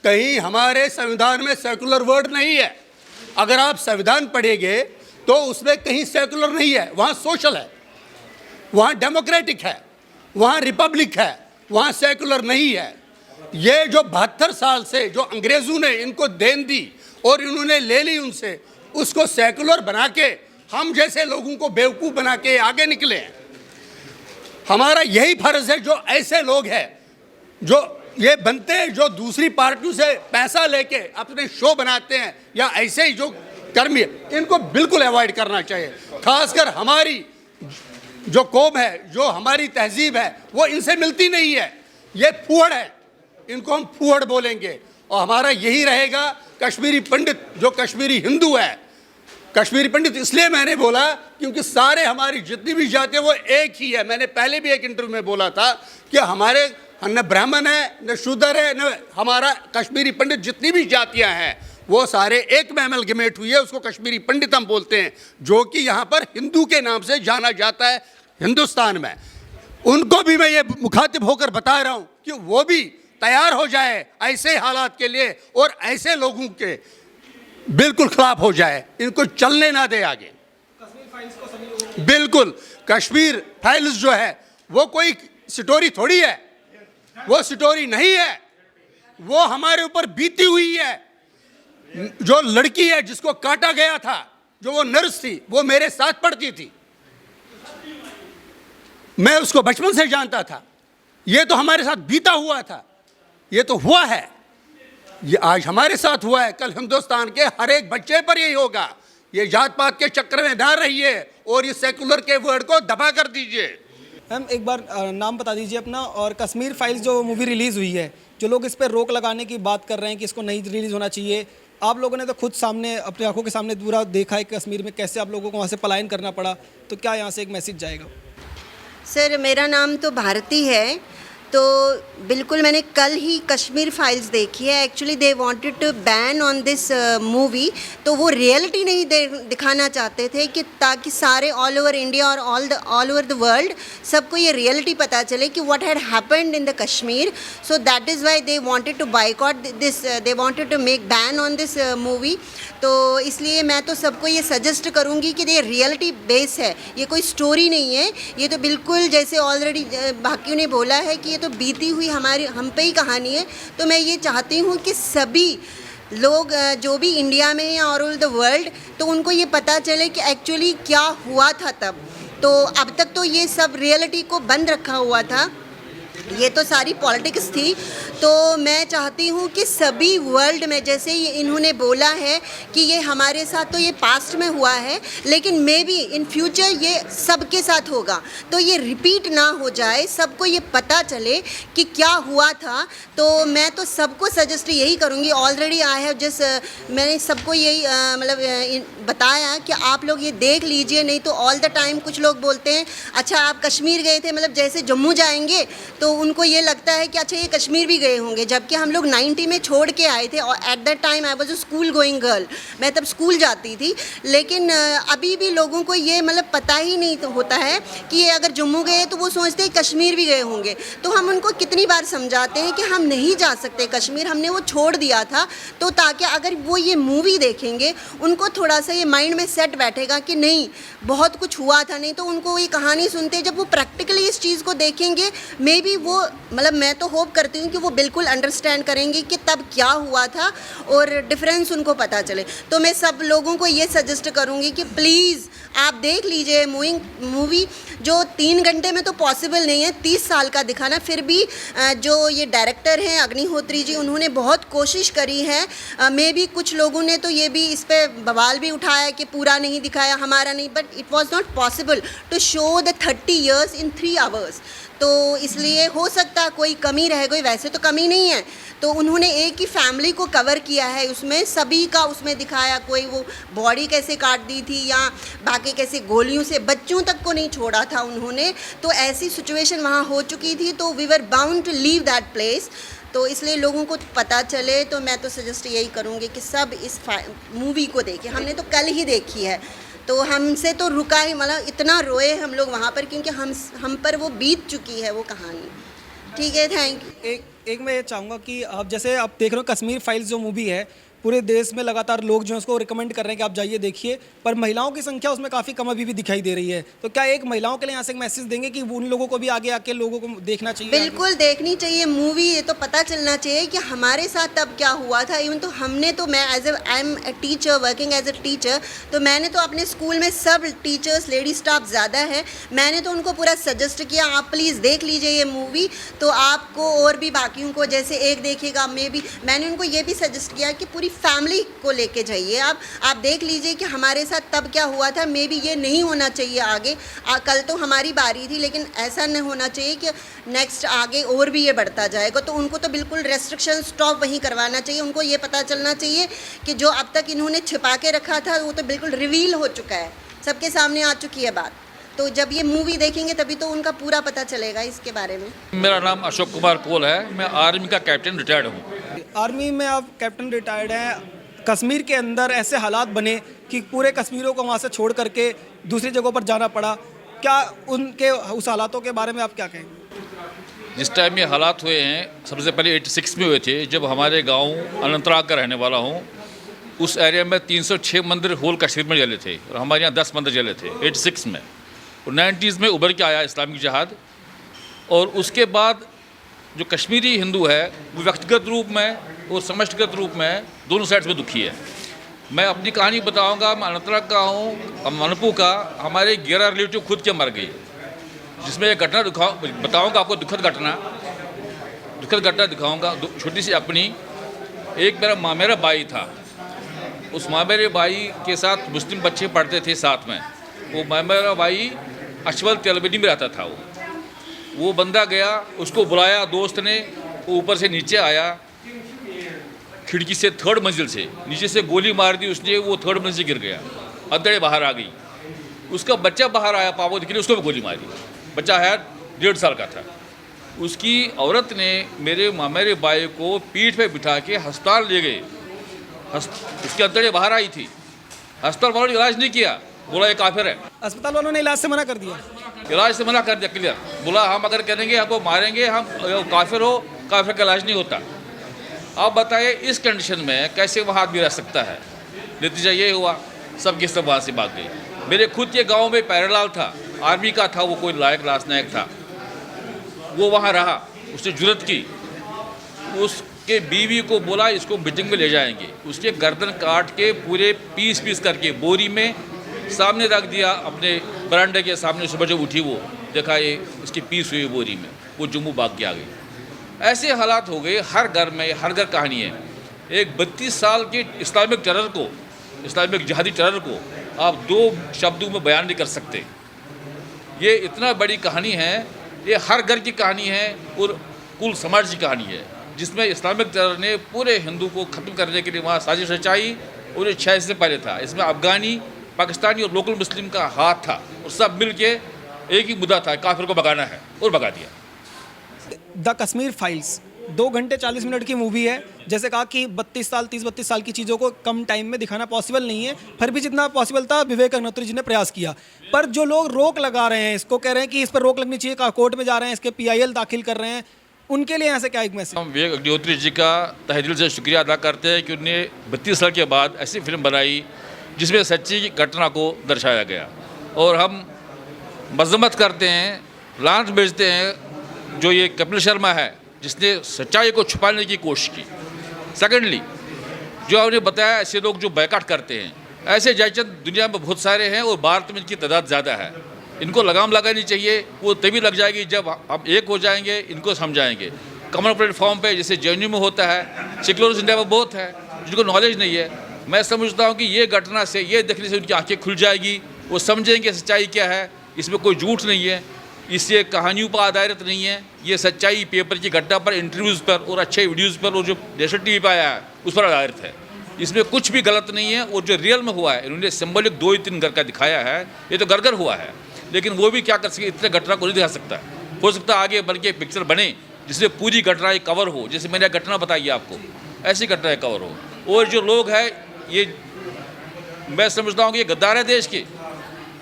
[SPEAKER 1] कहीं हमारे संविधान में सेकुलर वर्ड नहीं है। अगर आप संविधान पढ़ेंगे तो उसमें कहीं सेकुलर नहीं है, वहाँ सोशल है, वहाँ डेमोक्रेटिक है, वहाँ रिपब्लिक है, वहाँ सेकुलर नहीं है। ये जो 72 साल से जो अंग्रेज़ों ने इनको देन दी और इन्होंने ले ली उनसे, उसको सेकुलर बना के हम जैसे लोगों को बेवकूफ़ बना के आगे निकले हैं। हमारा यही फर्ज है, जो ऐसे लोग हैं जो ये बनते हैं, जो दूसरी पार्टियों से पैसा लेके अपने शो बनाते हैं, या ऐसे ही जो कर्मी है, इनको बिल्कुल अवॉइड करना चाहिए। खासकर हमारी जो कौम है, जो हमारी तहजीब है, वो इनसे मिलती नहीं है। ये फूहड़ है, इनको हम फूहड़ बोलेंगे। और हमारा यही रहेगा। कश्मीरी पंडित जो कश्मीरी हिंदू है, कश्मीरी पंडित इसलिए मैंने बोला क्योंकि सारे हमारी जितनी भी जातियाँ वो एक ही है। मैंने पहले भी एक इंटरव्यू में बोला था कि हमारे न ब्राह्मण है, न शूद्र है, न हमारा कश्मीरी पंडित, जितनी भी जातियाँ हैं वो सारे एक में अमलगमेट हुई है, उसको कश्मीरी पंडित हम बोलते हैं, जो कि यहाँ पर हिंदू के नाम से जाना जाता है हिंदुस्तान में। उनको भी मैं ये मुखातिब होकर बता रहा हूं कि वो भी तैयार हो जाए ऐसे हालात के लिए और ऐसे लोगों के बिल्कुल खिलाफ हो जाए, इनको चलने ना दे आगे। बिल्कुल कश्मीर फाइल्स जो है वो कोई स्टोरी थोड़ी है, वो स्टोरी नहीं है, वो हमारे ऊपर बीती हुई है। जो लड़की है जिसको काटा गया था, जो वो नर्स थी, वो मेरे साथ पढ़ती थी, मैं उसको बचपन से जानता था। ये तो हमारे साथ बीता हुआ था, ये तो हुआ है, ये आज हमारे साथ हुआ है, कल हिंदुस्तान के हर एक बच्चे पर यही होगा। ये जात पात के चक्कर में ना रहिए और ये सेकुलर के वर्ड को दबा कर दीजिए।
[SPEAKER 8] मैम एक बार नाम बता दीजिए अपना, और कश्मीर फाइल्स जो मूवी रिलीज़ हुई है, जो लोग इस पर रोक लगाने की बात कर रहे हैं कि इसको नहीं रिलीज़ होना चाहिए, आप लोगों ने तो खुद सामने अपनी आंखों के सामने पूरा देखा है कश्मीर में कैसे आप लोगों को वहाँ से पलायन करना पड़ा, तो क्या यहाँ से एक मैसेज जाएगा?
[SPEAKER 4] सर मेरा नाम तो भारती है, तो बिल्कुल मैंने कल ही कश्मीर फाइल्स देखी है। Actually they wanted to ban on this movie, तो वो रियलिटी नहीं दिखाना चाहते थे कि ताकि सारे ऑल ओवर इंडिया और ऑल ओवर द वर्ल्ड सबको ये रियलिटी पता चले कि what had happened in the Kashmir. So that is why they wanted to boycott this, they wanted to make ban on this movie. तो इसलिए मैं तो सबको ये सजेस्ट करूँगी कि ये रियलिटी बेस है, ये कोई स्टोरी नहीं है। ये तो बिल्कुल जैसे ऑलरेडी बाकियों ने बोला है कि ये तो बीती हुई हम पे ही कहानी है। तो मैं ये चाहती हूँ कि सभी लोग जो भी इंडिया में या ऑल ओवर द वर्ल्ड, तो उनको ये पता चले कि एक्चुअली क्या हुआ था तब। तो अब तक तो ये सब रियलिटी को बंद रखा हुआ था, ये तो सारी पॉलिटिक्स थी। तो मैं चाहती हूँ कि सभी वर्ल्ड में, जैसे इन्होंने बोला है कि ये हमारे साथ तो ये पास्ट में हुआ है, लेकिन मे बी इन फ्यूचर ये सबके साथ होगा, तो ये रिपीट ना हो जाए, सबको ये पता चले कि क्या हुआ था। तो मैं तो सबको सजेस्ट यही करूँगी, ऑलरेडी आई हैव जस्ट मैंने सबको यही मतलब बताया कि आप लोग ये देख लीजिए। नहीं तो ऑल द टाइम कुछ लोग बोलते हैं अच्छा आप कश्मीर गए थे, मतलब जैसे जम्मू जाएंगे तो उनको ये लगता है कि अच्छा ये कश्मीर भी गए होंगे, जबकि हम लोग 90 में छोड़ के आए थे। और at that time I was a school going girl, मैं तब स्कूल जाती थी। लेकिन अभी भी लोगों को ये मतलब पता ही नहीं तो होता है कि ये अगर जम्मू गए तो वो सोचते हैं कश्मीर भी गए होंगे। तो हम उनको कितनी बार समझाते हैं कि हम नहीं जा सकते कश्मीर, हमने वो छोड़ दिया था। तो ताकि अगर वो ये मूवी देखेंगे उनको थोड़ा सा ये माइंड में सेट बैठेगा कि नहीं बहुत कुछ हुआ था। नहीं तो उनको ये कहानी सुनते जब वो प्रैक्टिकली इस चीज़ को देखेंगे, मे बी वो मतलब मैं तो होप करती हूँ कि वो बिल्कुल अंडरस्टैंड करेंगे कि तब क्या हुआ था और डिफरेंस उनको पता चले। तो मैं सब लोगों को ये सजेस्ट करूँगी कि प्लीज़ आप देख लीजिए मूवी, जो 3 घंटे में तो पॉसिबल नहीं है 30 साल का दिखाना। फिर भी जो ये डायरेक्टर हैं अग्निहोत्री जी, उन्होंने बहुत कोशिश करी है। मे भी कुछ लोगों ने तो ये भी इस पर बवाल भी उठाया कि पूरा नहीं दिखाया, हमारा नहीं, but it was not possible to show the 30 years in 3 hours। तो इसलिए हो सकता है कोई कमी रह गई, वैसे तो कमी नहीं है। तो उन्होंने एक ही फैमिली को कवर किया है, उसमें सभी का उसमें दिखाया, कोई वो बॉडी कैसे काट दी थी या बाकी कैसे गोलियों से बच्चों तक को नहीं छोड़ा था उन्होंने। तो ऐसी सिचुएशन वहाँ हो चुकी थी, तो we were bound to leave that place. तो इसलिए लोगों को पता चले, तो मैं तो सजेस्ट यही करूँगी कि सब इस मूवी को देखें। हमने तो कल ही देखी है, तो हमसे तो रुका ही, मतलब इतना रोए हम लोग वहाँ पर, क्योंकि हम पर वो बीत चुकी है वो कहानी। ठीक है, थैंक यू।
[SPEAKER 8] एक मैं ये चाहूँगा कि आप जैसे आप देख रहे हो कश्मीर फाइल्स जो मूवी है, पूरे देश में लगातार लोग जो है उसको रिकमेंड कर रहे हैं कि आप जाइए देखिए, पर महिलाओं की संख्या उसमें काफ़ी कम अभी भी दिखाई दे रही है। तो क्या एक महिलाओं के लिए यहाँ से एक मैसेज देंगे कि उन लोगों को भी आगे आके लोगों को देखना चाहिए?
[SPEAKER 4] बिल्कुल देखनी चाहिए मूवी, ये तो पता चलना चाहिए कि हमारे साथ तब क्या हुआ था। इवन तो हमने तो, मैं I am a teacher, working as a teacher, तो मैंने तो अपने स्कूल में सब टीचर्स लेडी स्टाफ ज़्यादा है, मैंने तो उनको पूरा सजेस्ट किया आप प्लीज़ देख लीजिए ये मूवी। तो आपको और भी बाकियों को, जैसे एक देखिएगा, मैंने उनको ये भी सजेस्ट किया कि पूरी फैमिली को लेके जाइए आप देख लीजिए कि हमारे साथ तब क्या हुआ था। मे बी ये नहीं होना चाहिए आगे। कल तो हमारी बारी थी, लेकिन ऐसा नहीं होना चाहिए कि नेक्स्ट आगे और भी ये बढ़ता जाएगा। तो उनको तो बिल्कुल रेस्ट्रिक्शन स्टॉप वहीं करवाना चाहिए। उनको ये पता चलना चाहिए कि जो अब तक इन्होंने छिपा के रखा था वो तो बिल्कुल रिवील हो चुका है, सबके सामने आ चुकी है बात। तो जब ये मूवी देखेंगे तभी तो उनका पूरा पता चलेगा इसके बारे में।
[SPEAKER 5] मेरा नाम अशोक कुमार कोल है, मैं आर्मी का कैप्टन रिटायर्ड हूँ।
[SPEAKER 8] आर्मी में आप कैप्टन रिटायर्ड हैं, कश्मीर के अंदर ऐसे हालात बने कि पूरे कश्मीरों को वहाँ से छोड़ करके दूसरी जगहों पर जाना पड़ा। क्या उनके उस हालातों के बारे में आप क्या कहेंगे?
[SPEAKER 5] जिस टाइम ये हालात हुए हैं, सबसे पहले 86 में हुए थे, जब हमारे गांव अनंतनाग का रहने वाला हूं। उस एरिया में 306 मंदिर होल कश्मीर में जले थे और हमारे यहाँ 10 मंदिर जले थे 86 में। और 90s में उभर के आया इस्लामिक जिहाद। और उसके बाद जो कश्मीरी हिंदू है वो व्यक्तिगत रूप में और समष्टिगत रूप में दोनों साइड में दुखी है। मैं अपनी कहानी बताऊंगा। मैं अनंतनाग का हूँ, मनपू का। हमारे 11 रिलेटिव खुद के मर गए, जिसमें एक घटना बताऊंगा आपको, दुखद घटना दिखाऊंगा। छोटी सी अपनी, एक मेरा भाई था। उस मेरे भाई के साथ मुस्लिम बच्चे पढ़ते थे साथ में। वो मेरा भाई अशवल तेलबनी में रहता था। वो बंदा गया, उसको बुलाया दोस्त ने, वो ऊपर से नीचे आया, खिड़की से 3rd मंजिल से नीचे से गोली मार दी उसने। वो 3rd मंजिल से गिर गया, अद्धड़े बाहर आ गई। उसका बच्चा बाहर आया, पापा दिखने, उसको भी गोली मारी। बच्चा है 1.5 साल का था। उसकी औरत ने मेरे भाई को पीठ पे बिठा के अस्पताल ले गए। उसके अद्धड़े बाहर आई थी। अस्पताल वालों ने इलाज नहीं किया, बोला ये काफिर है।
[SPEAKER 8] अस्पताल वालों ने इलाज से मना कर दिया?
[SPEAKER 5] इलाज से मना कर दिया, क्लियर। बोला हम अगर करेंगे हमको मारेंगे, हम काफिर हो, काफिर का इलाज नहीं होता। आप बताइए इस कंडीशन में कैसे वहाँ आदमी रह सकता है? नतीजा ये हुआ, सबके सब वहाँ से भाग गए। मेरे खुद के गांव में पैरालाल था, आर्मी का था, वो कोई लाश नायक था। वो वहाँ रहा, उसने जुर्रत की। उसके बीवी को बोला इसको मीटिंग में ले जाएंगे। उसके गर्दन काट के पूरे पीस करके बोरी में सामने रख दिया, अपने बरामदे के सामने। सुबह जब उठी वो देखा ये उसकी पीस हुई बोरी में, वो जम्मू भाग के आ गई। ऐसे हालात हो गए हर घर में, हर घर कहानी है। एक 32 साल के इस्लामिक टेरर को, इस्लामिक जिहादी टेरर को आप 2 शब्दों में बयान नहीं कर सकते। ये इतना बड़ी कहानी है, ये हर घर की कहानी है और कुल समाज की कहानी है, जिसमें इस्लामिक टेरर ने पूरे हिंदू को ख़त्म करने के लिए वहाँ साजिश रचाई। और ये 6 से पहले था। इसमें अफगानी, पाकिस्तानी और लोकल मुस्लिम का हाथ था और सब मिल के एक ही मुद्दा था, काफिर को भगाना है, और भगा दिया।
[SPEAKER 8] द कश्मीर फाइल्स 2 घंटे 40 मिनट की मूवी है। जैसे कहा कि 30-32 साल की चीज़ों को कम टाइम में दिखाना पॉसिबल नहीं है, फिर भी जितना पॉसिबल था विवेक अग्निहोत्री जी ने प्रयास किया। पर जो लोग रोक लगा रहे हैं, इसको कह रहे हैं कि इस पर रोक लगनी चाहिए, कोर्ट में जा रहे हैं, इसके PIL दाखिल कर रहे हैं, उनके लिए यहाँ से क्या एक मैसेज?
[SPEAKER 5] हम विवेक अग्निहोत्री जी का तहे दिल से शुक्रिया अदा करते हैं कि उन्होंने 32 साल के बाद ऐसी फिल्म बनाई जिसमें सच्ची घटना को दर्शाया गया। और हम मजम्मत करते हैं, लांत भेजते हैं जो ये कपिल शर्मा है, जिसने सच्चाई को छुपाने की कोशिश की। सेकेंडली, जो आपने बताया ऐसे लोग जो बैकआउट करते हैं, ऐसे जयचंद दुनिया में बहुत सारे हैं और भारत में इनकी तादाद ज़्यादा है। इनको लगाम लगानी चाहिए, वो तभी लग जाएगी जब हम एक हो जाएंगे, इनको समझाएंगे कॉमन प्लेटफॉर्म पे, जैसे JNU में होता है, सेक्युलर इंडिया में बहुत है जिनको नॉलेज नहीं है। मैं समझता हूँ कि ये घटना से, ये देखने से उनकी आंखें खुल जाएगी, वो समझेंगे सच्चाई क्या है। इसमें कोई झूठ नहीं है, इससे कहानियों पर आधारित नहीं है। ये सच्चाई पेपर की घटना पर, इंटरव्यूज़ पर और अच्छे वीडियोज़ पर और जो नेशनल TV पर आया है उस पर आधारित है। इसमें कुछ भी गलत नहीं है। और जो रियल में हुआ है, इन्होंने सिंबॉलिक 2-3 घर का दिखाया है, ये तो घर हुआ है, लेकिन वो भी क्या कर सके, इतने घटना को नहीं दिखा सकता। हो सकता है आगे बढ़ के पिक्चर बने जिसमें पूरी घटनाएं कवर हो, जैसे मैंने घटना बताई आपको, ऐसी घटनाएं कवर हो। और जो लोग हैं, ये मैं समझता हूँ कि ये गद्दार है देश के,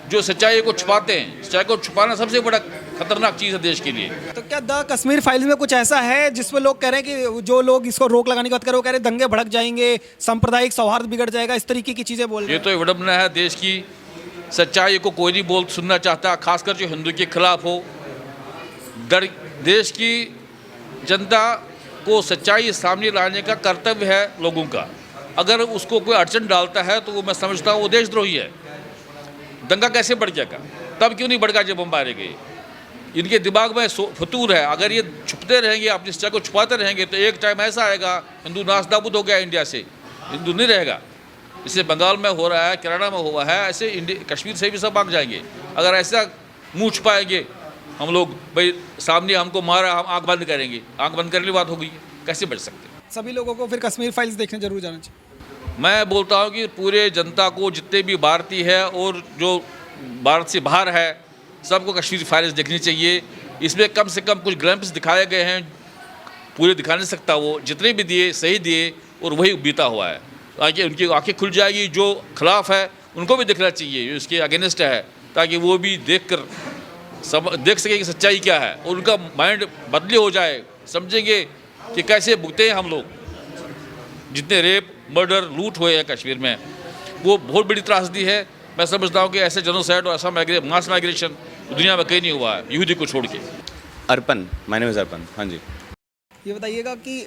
[SPEAKER 5] जो सच्चाई को छुपाते हैं। सच्चाई को छुपाना सबसे बड़ा खतरनाक चीज़ है देश के लिए।
[SPEAKER 8] तो क्या द कश्मीर फाइल्स में कुछ ऐसा है जिसमें लोग कह रहे हैं कि जो लोग इसको रोक लगाने की बात कर रहे हैं, वो कह रहे हैं दंगे भड़क जाएंगे, सांप्रदायिक सौहार्द बिगड़ जाएगा, इस तरीके की चीज़ें बोल रहे हैं?
[SPEAKER 5] ये तो विडम्बना है देश की। सच्चाई को कोई नहीं सुनना चाहता, खासकर जो हिंदू के खिलाफ हो। देश की जनता को सच्चाई सामने लाने का कर्तव्य है लोगों का। अगर उसको कोई अड़चन डालता है तो वो, मैं समझता हूँ, वो देशद्रोही है। दंगा कैसे बढ़ जाएगा? तब क्यों नहीं बढ़ जब हम मारे गए? इनके दिमाग में फतूर है। अगर ये छुपते रहेंगे, अपनी सच्चाई को छुपाते रहेंगे, तो एक टाइम ऐसा आएगा हिंदू नासदाबुद हो गया, इंडिया से हिंदू नहीं रहेगा। इससे बंगाल में हो रहा है, केरला में हुआ है, ऐसे कश्मीर से भी सब भाग जाएंगे। अगर ऐसा मुँह छुपाएंगे हम लोग, भाई सामने हमको मारा, हम आँख बंद करेंगे, आँख बंद करने की बात हो गई, कैसे बच सकते?
[SPEAKER 8] सभी लोगों को फिर कश्मीर फाइल्स देखने जरूर जाना चाहिए।
[SPEAKER 5] मैं बोलता हूँ कि पूरे जनता को, जितने भी भारतीय है और जो भारत से बाहर है, सबको कश्मीर फाइल्स देखनी चाहिए। इसमें कम से कम कुछ ग्लैम्प्स दिखाए गए हैं, पूरे दिखा नहीं सकता वो, जितने भी दिए सही दिए और वही बीता हुआ है, ताकि उनकी आंखें खुल जाएगी। जो खिलाफ है उनको भी दिखना चाहिए, जो इसके अगेंस्ट है ताकि वो भी देख सके कि सच्चाई क्या है और उनका माइंड बदली हो जाए, समझेंगे कि कैसे भुगते हैं हम लोग। जितने रेप, मर्डर, लूट हुए हैं कश्मीर में, वो बहुत बड़ी त्रासदी है। मैं समझता हूँ कि ऐसे जेनोसाइड और ऐसा मास माइग्रेशन दुनिया में कहीं नहीं हुआ है, यहूदी को छोड़ के।
[SPEAKER 9] अर्पण, माय नेम इज़ अर्पण। हाँ जी।
[SPEAKER 8] ये बताइएगा कि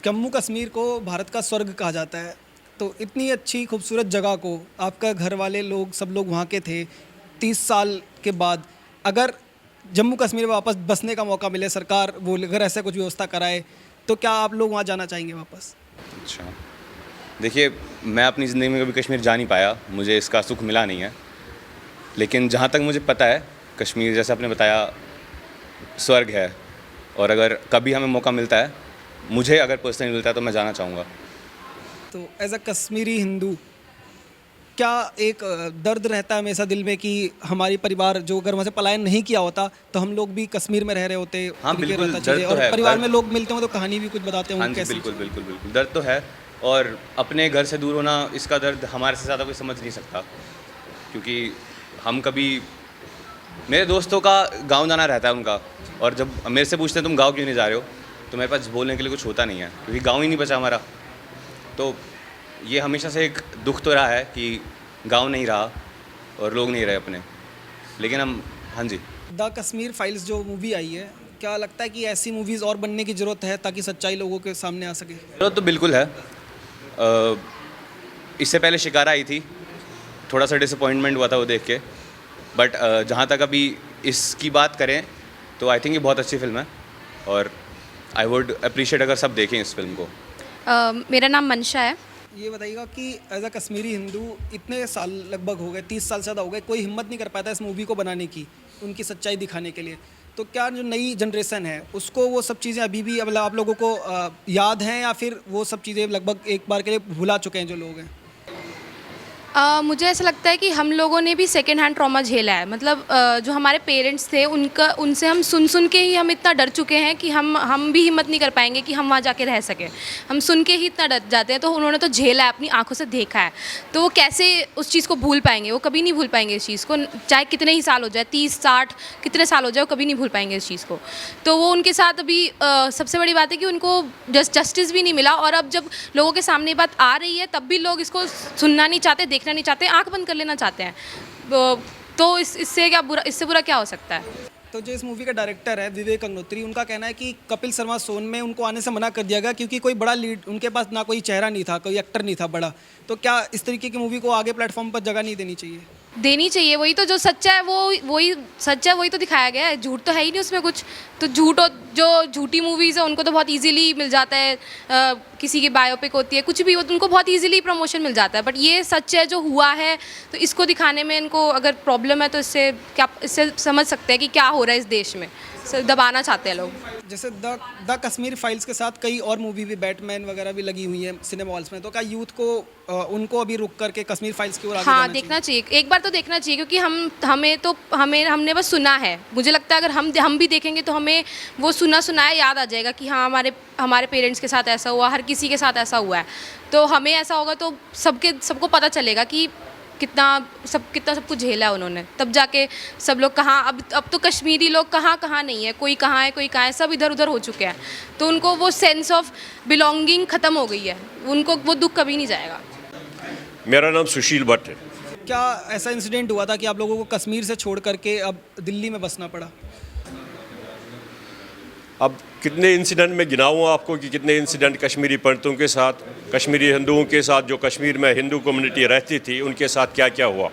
[SPEAKER 8] जम्मू कश्मीर को भारत का स्वर्ग कहा जाता है, तो इतनी अच्छी खूबसूरत जगह को आपका घर वाले लोग सब लोग वहाँ के थे, 30 साल के बाद अगर जम्मू कश्मीर में वापस बसने का मौका मिले, सरकार वो अगर ऐसा कुछ व्यवस्था कराए, तो क्या आप लोग वहाँ जाना चाहेंगे वापस?
[SPEAKER 9] अच्छा, देखिए मैं अपनी ज़िंदगी में कभी कश्मीर जा नहीं पाया, मुझे इसका सुख मिला नहीं है। लेकिन जहाँ तक मुझे पता है, कश्मीर जैसे आपने बताया स्वर्ग है, और अगर कभी हमें मौका मिलता है, मुझे अगर पर्सनली मिलता है, तो मैं जाना चाहूँगा।
[SPEAKER 8] तो एज अ कश्मीरी हिंदू क्या एक दर्द रहता है हमेशा दिल में कि हमारी परिवार जो अगर वहाँ से पलायन नहीं किया होता तो हम लोग भी कश्मीर में रह रहे होते?
[SPEAKER 9] हाँ,
[SPEAKER 8] उनके
[SPEAKER 9] बिल्कुल,
[SPEAKER 8] रहता
[SPEAKER 9] दर्द
[SPEAKER 8] चीज़ें,
[SPEAKER 9] तो
[SPEAKER 8] और
[SPEAKER 9] है,
[SPEAKER 8] परिवार
[SPEAKER 9] दर्द-
[SPEAKER 8] में लोग मिलते हों तो कहानी भी कुछ बताते
[SPEAKER 9] हाँ
[SPEAKER 8] होंगे
[SPEAKER 9] जी,
[SPEAKER 8] कैसी?
[SPEAKER 9] बिल्कुल बिल्कुल बिल्कुल दर्द तो है, और अपने घर से दूर होना, इसका दर्द हमारे से ज़्यादा कोई समझ नहीं सकता। क्योंकि हम कभी, मेरे दोस्तों का गांव जाना रहता है उनका, और जब मेरे से पूछते हैं तुम गांव क्यों नहीं जा रहे हो, तो मेरे पास बोलने के लिए कुछ होता नहीं है, क्योंकि गांव ही नहीं बचा हमारा। तो ये हमेशा से एक दुख तो रहा है कि गांव नहीं रहा और लोग नहीं रहे अपने, लेकिन हम, हाँ जी।
[SPEAKER 8] द कश्मीर फाइल्स जो मूवी आई है, क्या लगता है कि ऐसी मूवीज़ और बनने की ज़रूरत है ताकि सच्चाई लोगों के सामने आ सके?
[SPEAKER 9] ज़रूरत तो बिल्कुल है। इससे पहले शिकारा आई थी, थोड़ा सा डिसअपॉइंटमेंट हुआ था वो देख के, बट जहाँ तक अभी इसकी बात करें तो आई थिंक ये बहुत अच्छी फिल्म है, और आई वुड अप्रिशिएट अगर सब देखें इस फिल्म को।
[SPEAKER 6] मेरा नाम मंशा है।
[SPEAKER 8] ये बताइएगा कि एज अ कश्मीरी हिंदू इतने साल लगभग हो गए, 30 साल से ज़्यादा हो गए, कोई हिम्मत नहीं कर पाता इस मूवी को बनाने की, उनकी सच्चाई दिखाने के लिए। तो क्या जो नई जनरेशन है उसको वो सब चीज़ें अभी भी मतलब आप लोगों को याद हैं, या फिर वो सब चीज़ें लगभग एक बार के लिए भुला चुके हैं जो लोग हैं?
[SPEAKER 6] मुझे ऐसा लगता है कि हम लोगों ने भी सेकेंड हैंड ट्रॉमा झेला है। मतलब जो हमारे पेरेंट्स थे उनसे हम सुन के ही हम इतना डर चुके हैं कि हम भी हिम्मत नहीं कर पाएंगे कि हम वहाँ जाके रह सकें। हम सुन के ही इतना डर जाते हैं, तो उन्होंने तो झेला है, अपनी आंखों से देखा है, तो वो कैसे उस चीज़ को भूल पाएंगे? वो कभी नहीं भूल पाएंगे इस चीज़ को, चाहे कितने ही साल हो जाए, 30, 60 कितने साल हो जाए, वो कभी नहीं भूल पाएंगे इस चीज़ को। तो वो उनके साथ अभी सबसे बड़ी बात है कि उनको जस्टिस भी नहीं मिला, और अब जब लोगों के सामने बात आ रही है तब भी लोग इसको सुनना नहीं चाहते, देखना नहीं चाहते, आंख बंद कर लेना चाहते हैं। तो इससे बुरा क्या हो सकता है?
[SPEAKER 8] तो जो इस मूवी का डायरेक्टर है विवेक अग्नोत्री, उनका कहना है कि कपिल शर्मा सोन में उनको आने से मना कर दिया गया क्योंकि कोई बड़ा लीड उनके पास, ना कोई चेहरा नहीं था, कोई एक्टर नहीं था बड़ा। तो क्या इस तरीके की मूवी को आगे प्लेटफॉर्म पर जगह नहीं देनी चाहिए?
[SPEAKER 6] देनी चाहिए, वही तो जो सच्चा है वही सच्चा है, वही तो दिखाया गया है, झूठ तो है ही नहीं उसमें कुछ। तो जो झूठी मूवीज़ है उनको तो बहुत इजीली मिल जाता है, किसी की बायोपिक होती है, कुछ भी हो तो उनको बहुत इजीली प्रमोशन मिल जाता है। बट ये सच है जो हुआ है, तो इसको दिखाने में इनको अगर प्रॉब्लम है तो इससे समझ सकते हैं कि क्या हो रहा है इस देश में, दबाना चाहते हैं लोग।
[SPEAKER 8] जैसे द कश्मीर फाइल्स के साथ कई और मूवी भी, बैटमैन वगैरह भी लगी हुई है सिनेमा हॉल्स में, तो क्या यूथ को उनको अभी रुक करके कश्मीर फाइल्स की ओर आगे
[SPEAKER 6] हाँ,
[SPEAKER 8] जाना
[SPEAKER 6] देखना चाहिए, एक बार तो देखना चाहिए, क्योंकि हमने बस सुना है। मुझे लगता है अगर हम भी देखेंगे तो हमें वो सुनाया याद आ जाएगा कि हाँ हमारे पेरेंट्स के साथ ऐसा हुआ, हर किसी के साथ ऐसा हुआ है। तो हमें ऐसा होगा तो सबको पता चलेगा कि कितना सब कुछ झेला है उन्होंने, तब जाके सब लोग कहाँ, अब तो कश्मीरी लोग कहाँ नहीं है, कोई कहाँ है, सब इधर उधर हो चुके हैं। तो उनको वो सेंस ऑफ बिलोंगिंग ख़त्म हो गई है, उनको वो दुख कभी नहीं जाएगा।
[SPEAKER 2] मेरा नाम सुशील भट्ट है।
[SPEAKER 8] क्या ऐसा इंसिडेंट हुआ था कि आप लोगों को कश्मीर से छोड़ करके अब दिल्ली में बसना पड़ा?
[SPEAKER 2] अब कितने इंसिडेंट में गिनाऊँ आपको कि कितने इंसिडेंट कश्मीरी पंडितों के साथ, कश्मीरी हिंदुओं के साथ, जो कश्मीर में हिंदू कम्युनिटी रहती थी उनके साथ क्या क्या हुआ।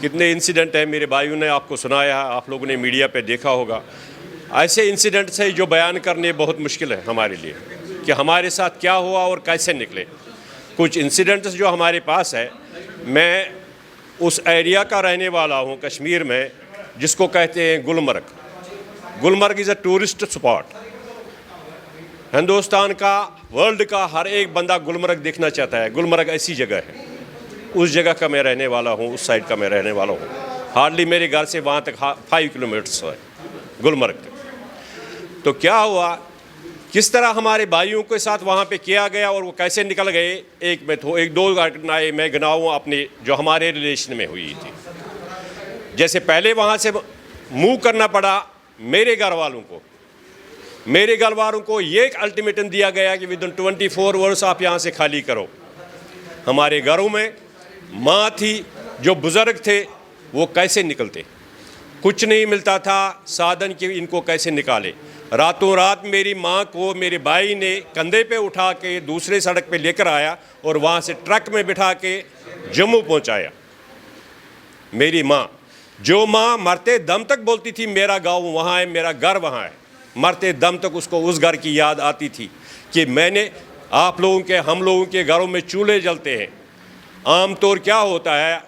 [SPEAKER 2] कितने इंसिडेंट है, मेरे भाइयों ने आपको सुनाया है, आप लोगों ने मीडिया पे देखा होगा। ऐसे इंसिडेंट्स है जो बयान करने बहुत मुश्किल है हमारे लिए कि हमारे साथ क्या हुआ और कैसे निकले। कुछ इंसिडेंट्स जो हमारे पास है, मैं उस एरिया का रहने वाला हूँ कश्मीर में जिसको कहते हैं Gulmarg. Gulmarg is a tourist spot. Hindustan का, वर्ल्ड का हर एक बंदा गुलमर्ग देखना चाहता है। गुलमर्ग ऐसी जगह है, उस जगह का मैं रहने वाला हूँ, उस साइड का मैं रहने वाला हूँ। हार्डली मेरे घर से वहाँ तक 5 किलोमीटर्स है गुलमर्ग तक। तो क्या हुआ, किस तरह हमारे भाइयों के साथ वहाँ पे किया गया और वो कैसे निकल गए, एक दो घटनाएं मैं गिनाऊँ अपने जो हमारे रिलेशन में हुई थी। जैसे पहले वहाँ से मूव करना पड़ा मेरे घर वालों को, मेरे घर वालों को ये अल्टीमेटम दिया गया कि विद इन 24 आवर्स आप यहाँ से खाली करो। हमारे घरों में माँ थी, जो बुज़ुर्ग थे, वो कैसे निकलते? कुछ नहीं मिलता था साधन कि इनको कैसे निकाले। रातों रात मेरी माँ को मेरे भाई ने कंधे पे उठा के दूसरे सड़क पे लेकर आया और वहाँ से ट्रक में बिठा के जम्मू पहुँचाया। मेरी माँ, जो माँ मरते दम तक बोलती थी मेरा गाँव वहाँ है, मेरा घर वहाँ है, मरते दम तक उसको उस घर की याद आती थी कि मैंने आप लोगों के, हम लोगों के घरों में चूल्हे जलते हैं। आमतौर क्या होता है,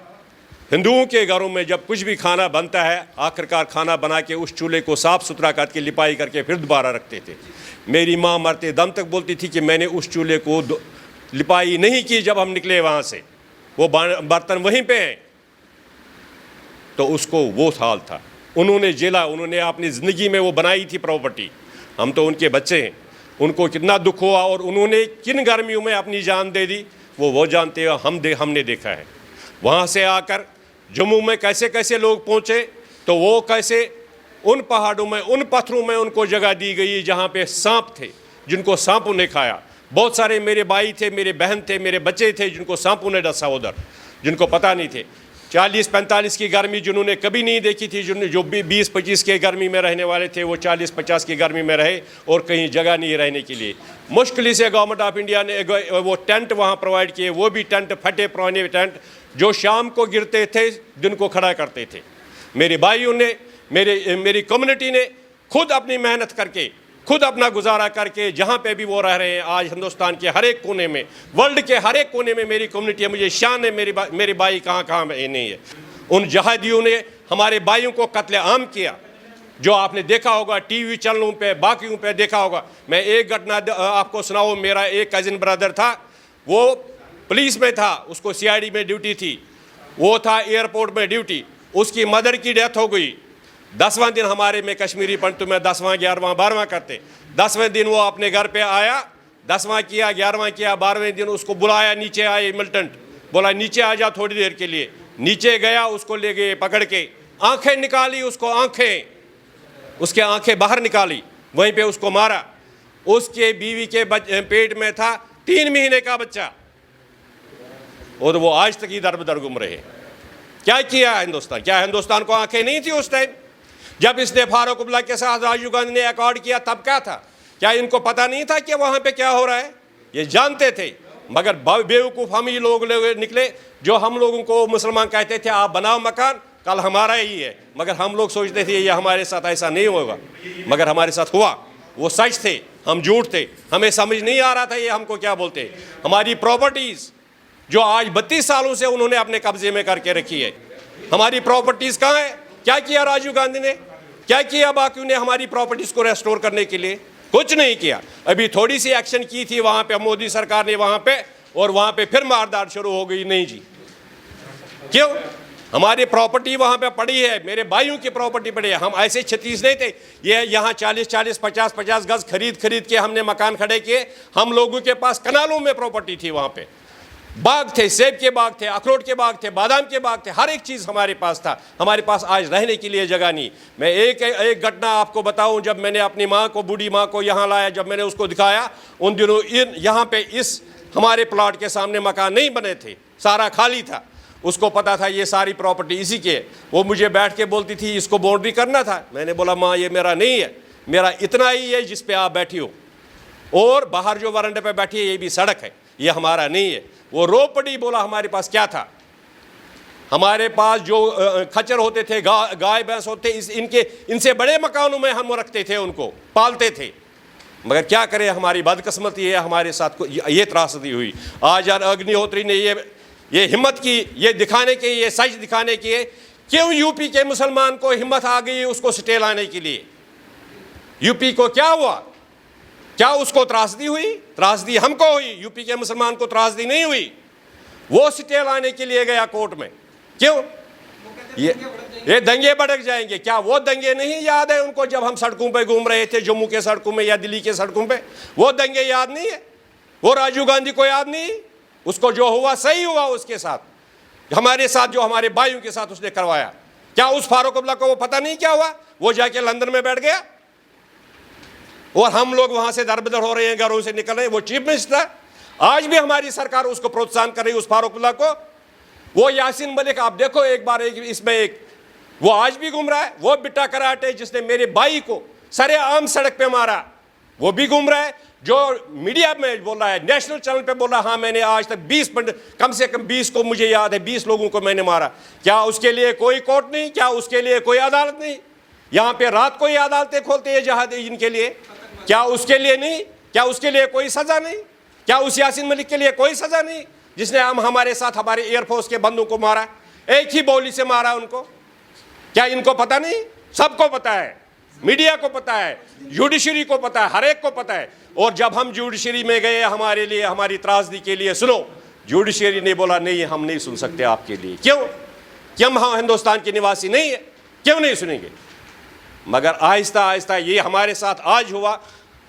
[SPEAKER 2] हिंदुओं के घरों में जब कुछ भी खाना बनता है, आखिरकार खाना बना के उस चूल्हे को साफ़ सुथरा करके लिपाई करके फिर दोबारा रखते थे। मेरी माँ मरते दम तक बोलती थी कि मैंने उस चूल्हे को लिपाई नहीं की जब हम निकले वहाँ से, वो बर्तन वहीं पे हैं। तो उसको वो हाल था, उन्होंने झेला, उन्होंने अपनी ज़िंदगी में वो बनाई थी प्रॉपर्टी। हम तो उनके बच्चे हैं, उनको कितना दुख हुआ और उन्होंने किन गर्मियों में अपनी जान दे दी वो जानते हैं, हमने देखा है। वहाँ से आकर जम्मू में कैसे कैसे लोग पहुँचे, तो वो कैसे उन पहाड़ों में, उन पत्थरों में उनको जगह दी गई जहाँ पे सांप थे, जिनको सांपों ने खाया। बहुत सारे मेरे भाई थे, मेरे बहन थे, मेरे बच्चे थे जिनको सांपों ने डसा उधर, जिनको पता नहीं थे। 40-45 की गर्मी जिन्होंने कभी नहीं देखी थी, जो 20-25 के गर्मी में रहने वाले थे, वो 40-50 की गर्मी में रहे और कहीं जगह नहीं रहने के लिए। मुश्किल से गवर्नमेंट ऑफ इंडिया ने वो टेंट वहाँ प्रोवाइड किए, वो भी टेंट फटे पुराने टेंट जो शाम को गिरते थे, दिन को खड़ा करते थे। मेरे भाइयों ने, मेरी कम्युनिटी ने खुद अपनी मेहनत करके, खुद अपना गुजारा करके जहाँ पे भी वो रह रहे हैं, आज हिंदुस्तान के हर एक कोने में, वर्ल्ड के हर एक कोने में मेरी कम्युनिटी है। मुझे शान है मेरे भाई कहाँ नहीं है। उन जहादियों ने हमारे भाइयों को कत्लेआम किया, जो आपने देखा होगा टीवी चैनलों पे, बाकियों पे देखा होगा। मैं एक घटना आपको सुनाऊँ। मेरा एक कज़िन ब्रदर था, वो पुलिस में था, उसको CID में ड्यूटी थी, वो था एयरपोर्ट में ड्यूटी, उसकी मदर की डेथ हो गई। 10वां दिन हमारे में कश्मीरी पंडित में 10वां 11वां 12वां करते। 10वें दिन वो अपने घर पे आया, 10वां किया, 11वां किया, 12वें दिन उसको बुलाया, नीचे आए मिलिटेंट, बोला नीचे आ जा थोड़ी देर के लिए। नीचे गया, उसको ले गए पकड़ के, आंखें निकाली, उसको उसके आंखें बाहर निकाली, वहीं पे उसको मारा। उसके बीवी के पेट में था 3 महीने का बच्चा और वो आज तक इधर उधर घूम रहे। क्या किया हिंदुस्तान? क्या हिंदुस्तान को आंखें नहीं थी उस टाइम जब इसने फारूक अब्दुल्ला के साथ राजीव गांधी ने अकॉर्ड किया? तब क्या था? क्या इनको पता नहीं था कि वहाँ पे क्या हो रहा है? ये जानते थे, मगर बेवकूफ़ हम ही लोग निकले जो हम लोगों को मुसलमान कहते थे आप बनाओ मकान, कल हमारा ही है। मगर हम लोग सोचते थे ये हमारे साथ ऐसा नहीं होगा, मगर हमारे साथ हुआ। वो सच थे, हम झूठ थे। हमें समझ नहीं आ रहा था ये हमको क्या बोलते। हमारी प्रॉपर्टीज़ जो आज 32 सालों से उन्होंने अपने कब्जे में करके रखी है, हमारी प्रॉपर्टीज़ कहाँ है? क्या किया राजीव गांधी ने? क्या किया बाकियों ने हमारी प्रॉपर्टीज़ को रेस्टोर करने के लिए? कुछ नहीं किया। अभी थोड़ी सी एक्शन की थी वहाँ पे मोदी सरकार ने वहाँ पे, और वहाँ पे फिर मारदार शुरू हो गई। नहीं जी, क्यों? हमारी प्रॉपर्टी वहाँ पे पड़ी है, मेरे भाइयों की प्रॉपर्टी पड़ी है। हम ऐसे 36 नहीं थे, ये यहाँ 40-40, 50-50 गज खरीद के हमने मकान खड़े किए। हम लोगों के पास कनालों में प्रॉपर्टी थी, वहाँ पे बाग थे, सेब के बाग थे, अखरोट के बाग थे, बादाम के बाग थे, हर एक चीज़ हमारे पास था। हमारे पास आज रहने के लिए जगह नहीं। मैं एक घटना आपको बताऊं। जब मैंने अपनी माँ को, बूढ़ी माँ को यहाँ लाया, जब मैंने उसको दिखाया, उन दिनों यहाँ पे इस हमारे प्लाट के सामने मकान नहीं बने थे, सारा खाली था। उसको पता था ये सारी प्रॉपर्टी इसी की है। वो मुझे बैठ के बोलती थी इसको बाउंड्री करना था। मैंने बोला माँ ये मेरा नहीं है, मेरा इतना ही है जिस पे आप बैठी हो, और बाहर जो वरांडे पे बैठी है ये भी सड़क है, ये हमारा नहीं है। वो रो पड़ी, बोला हमारे पास क्या था? हमारे पास जो खच्चर होते थे, गाय भैंस होते, इनसे बड़े मकानों में हम रखते थे, उनको पालते थे। मगर क्या करें, हमारी बदकिस्मती है, हमारे साथ ये त्रासदी हुई। आज अग्निहोत्री ने ये हिम्मत की, ये दिखाने की, ये सच दिखाने की, क्यों यूपी के मुसलमान को हिम्मत आ गई उसको स्टे लाने के लिए? यूपी को क्या हुआ? क्या उसको त्रासदी हुई? त्रासदी हमको हुई, यूपी के मुसलमान को त्रासदी नहीं हुई। वो स्टे लाने के लिए गया कोर्ट में। क्यों? ये दंगे भड़क जाएंगे। क्या वो दंगे नहीं याद है उनको जब हम सड़कों पे घूम रहे थे, जम्मू के सड़कों में या दिल्ली के सड़कों पे? वो दंगे याद नहीं है? वो राजीव गांधी को याद नहीं? उसको जो हुआ सही हुआ उसके साथ, हमारे साथ, जो हमारे भाइयों के साथ उसने करवाया। क्या उस फारूक अब्दुल्ला को वो पता नहीं क्या हुआ? वो जाके लंदन में बैठ गया और हम लोग वहां से दरबदर हो रहे हैं, घरों से निकल रहे हैं। वो चीफ मिनिस्टर था। आज भी हमारी सरकार उसको प्रोत्साहन कर रही है, उस फारूक अब्दुल्ला को। वो यासीन मलिक, आप देखो एक बार इसमें वो आज भी घूम रहा है। वो बिट्टा कराटे जिसने मेरे भाई को सरेआम सड़क पे मारा, वो भी घूम रहा है। जो मीडिया में बोल रहा है, नेशनल चैनल पे बोल रहा है, हाँ मैंने आज तक 20 कम से कम 20 को मुझे याद है 20 लोगों को मैंने मारा। क्या उसके लिए कोई कोर्ट नहीं? क्या उसके लिए कोई अदालत नहीं? यहाँ पे रात को ही अदालतें खोलते हैं जहाद इनके लिए। क्या उसके लिए नहीं? क्या उसके लिए कोई सजा नहीं? क्या उस यासीन मलिक के लिए कोई सजा नहीं जिसने हमारे साथ हमारे एयरफोर्स के बंदों को मारा, एक ही गोली से मारा उनको? क्या इनको पता नहीं? सबको पता है, मीडिया को पता है, जुडिशरी को पता है, हर एक को पता है। और जब हम जुडिशरी में गए हमारे लिए, हमारी त्रासदी के लिए, सुनो, जुडिशरी ने बोला नहीं हम नहीं सुन सकते आपके लिए। क्यों? कि हम हिंदुस्तान के निवासी नहीं है, क्यों नहीं सुनेंगे? मगर आहिस्ता आहिस्ता ये हमारे साथ आज हुआ।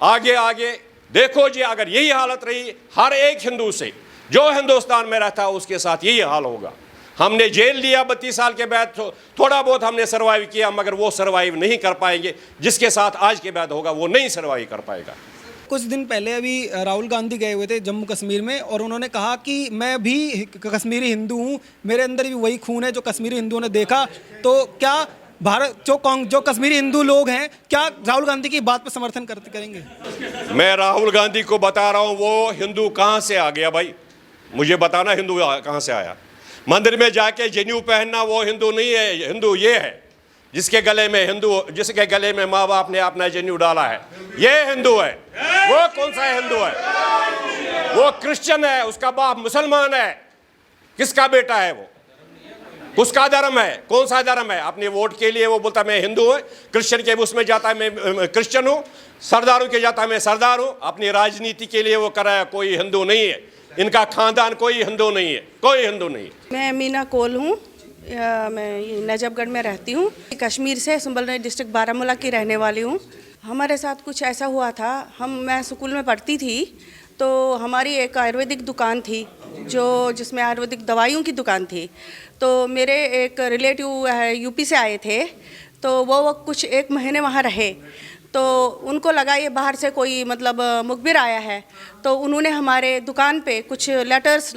[SPEAKER 2] आगे आगे देखो जी, अगर यही हालत रही हर एक हिंदू से जो हिंदुस्तान में रहता है उसके साथ यही हाल होगा। हमने जेल लिया 32 साल के बाद, थोड़ा बहुत हमने सर्वाइव किया, मगर वो सर्वाइव नहीं कर पाएंगे। जिसके साथ आज के बाद होगा वो नहीं सर्वाइव कर पाएगा।
[SPEAKER 8] कुछ दिन पहले अभी राहुल गांधी गए हुए थे जम्मू कश्मीर में, और उन्होंने कहा कि मैं भी कश्मीरी हिंदू हूँ, मेरे अंदर भी वही खून है जो कश्मीरी हिंदुओं ने देखा। तो क्या भारत जो कश्मीरी हिंदू लोग हैं, क्या राहुल गांधी की बात पर समर्थन करेंगे?
[SPEAKER 2] मैं राहुल गांधी को बता रहा हूँ, वो हिंदू कहाँ से आ गया भाई? मुझे बताना हिंदू कहाँ से आया? मंदिर में जाके जनेऊ पहनना वो हिंदू नहीं है। हिंदू ये है जिसके गले में माँ बाप ने अपना जनेऊ डाला है, ये हिंदू है। वो कौन सा हिंदू है? वो क्रिश्चियन है, उसका बाप मुसलमान है। किसका बेटा है वो? उसका धर्म है। कौन सा धर्म है? अपने वोट के लिए वो बोलता मैं हिंदू हूँ, क्रिश्चियन के उसमें जाता है मैं क्रिश्चियन हूँ, सरदारों के जाता है मैं सरदार हूँ। अपनी राजनीति के लिए वो कराया, कोई हिंदू नहीं है। इनका खानदान कोई हिंदू नहीं है, कोई हिंदू नहीं है।
[SPEAKER 10] मैं मीना कोल हूँ, मैं नजफगढ़ में रहती हूँ। कश्मीर से सुंबल डिस्ट्रिक्ट बारामूला की रहने वाली हूँ। हमारे साथ कुछ ऐसा हुआ था, मैं स्कूल में पढ़ती थी, तो हमारी एक आयुर्वेदिक दुकान थी जिसमें आयुर्वेदिक दवाइयों की दुकान थी। तो मेरे एक रिलेटिव यूपी से आए थे, तो वो कुछ 1 महीने वहाँ रहे। तो उनको लगा ये बाहर से कोई मतलब मुखबिर आया है, तो उन्होंने हमारे दुकान पे कुछ लेटर्स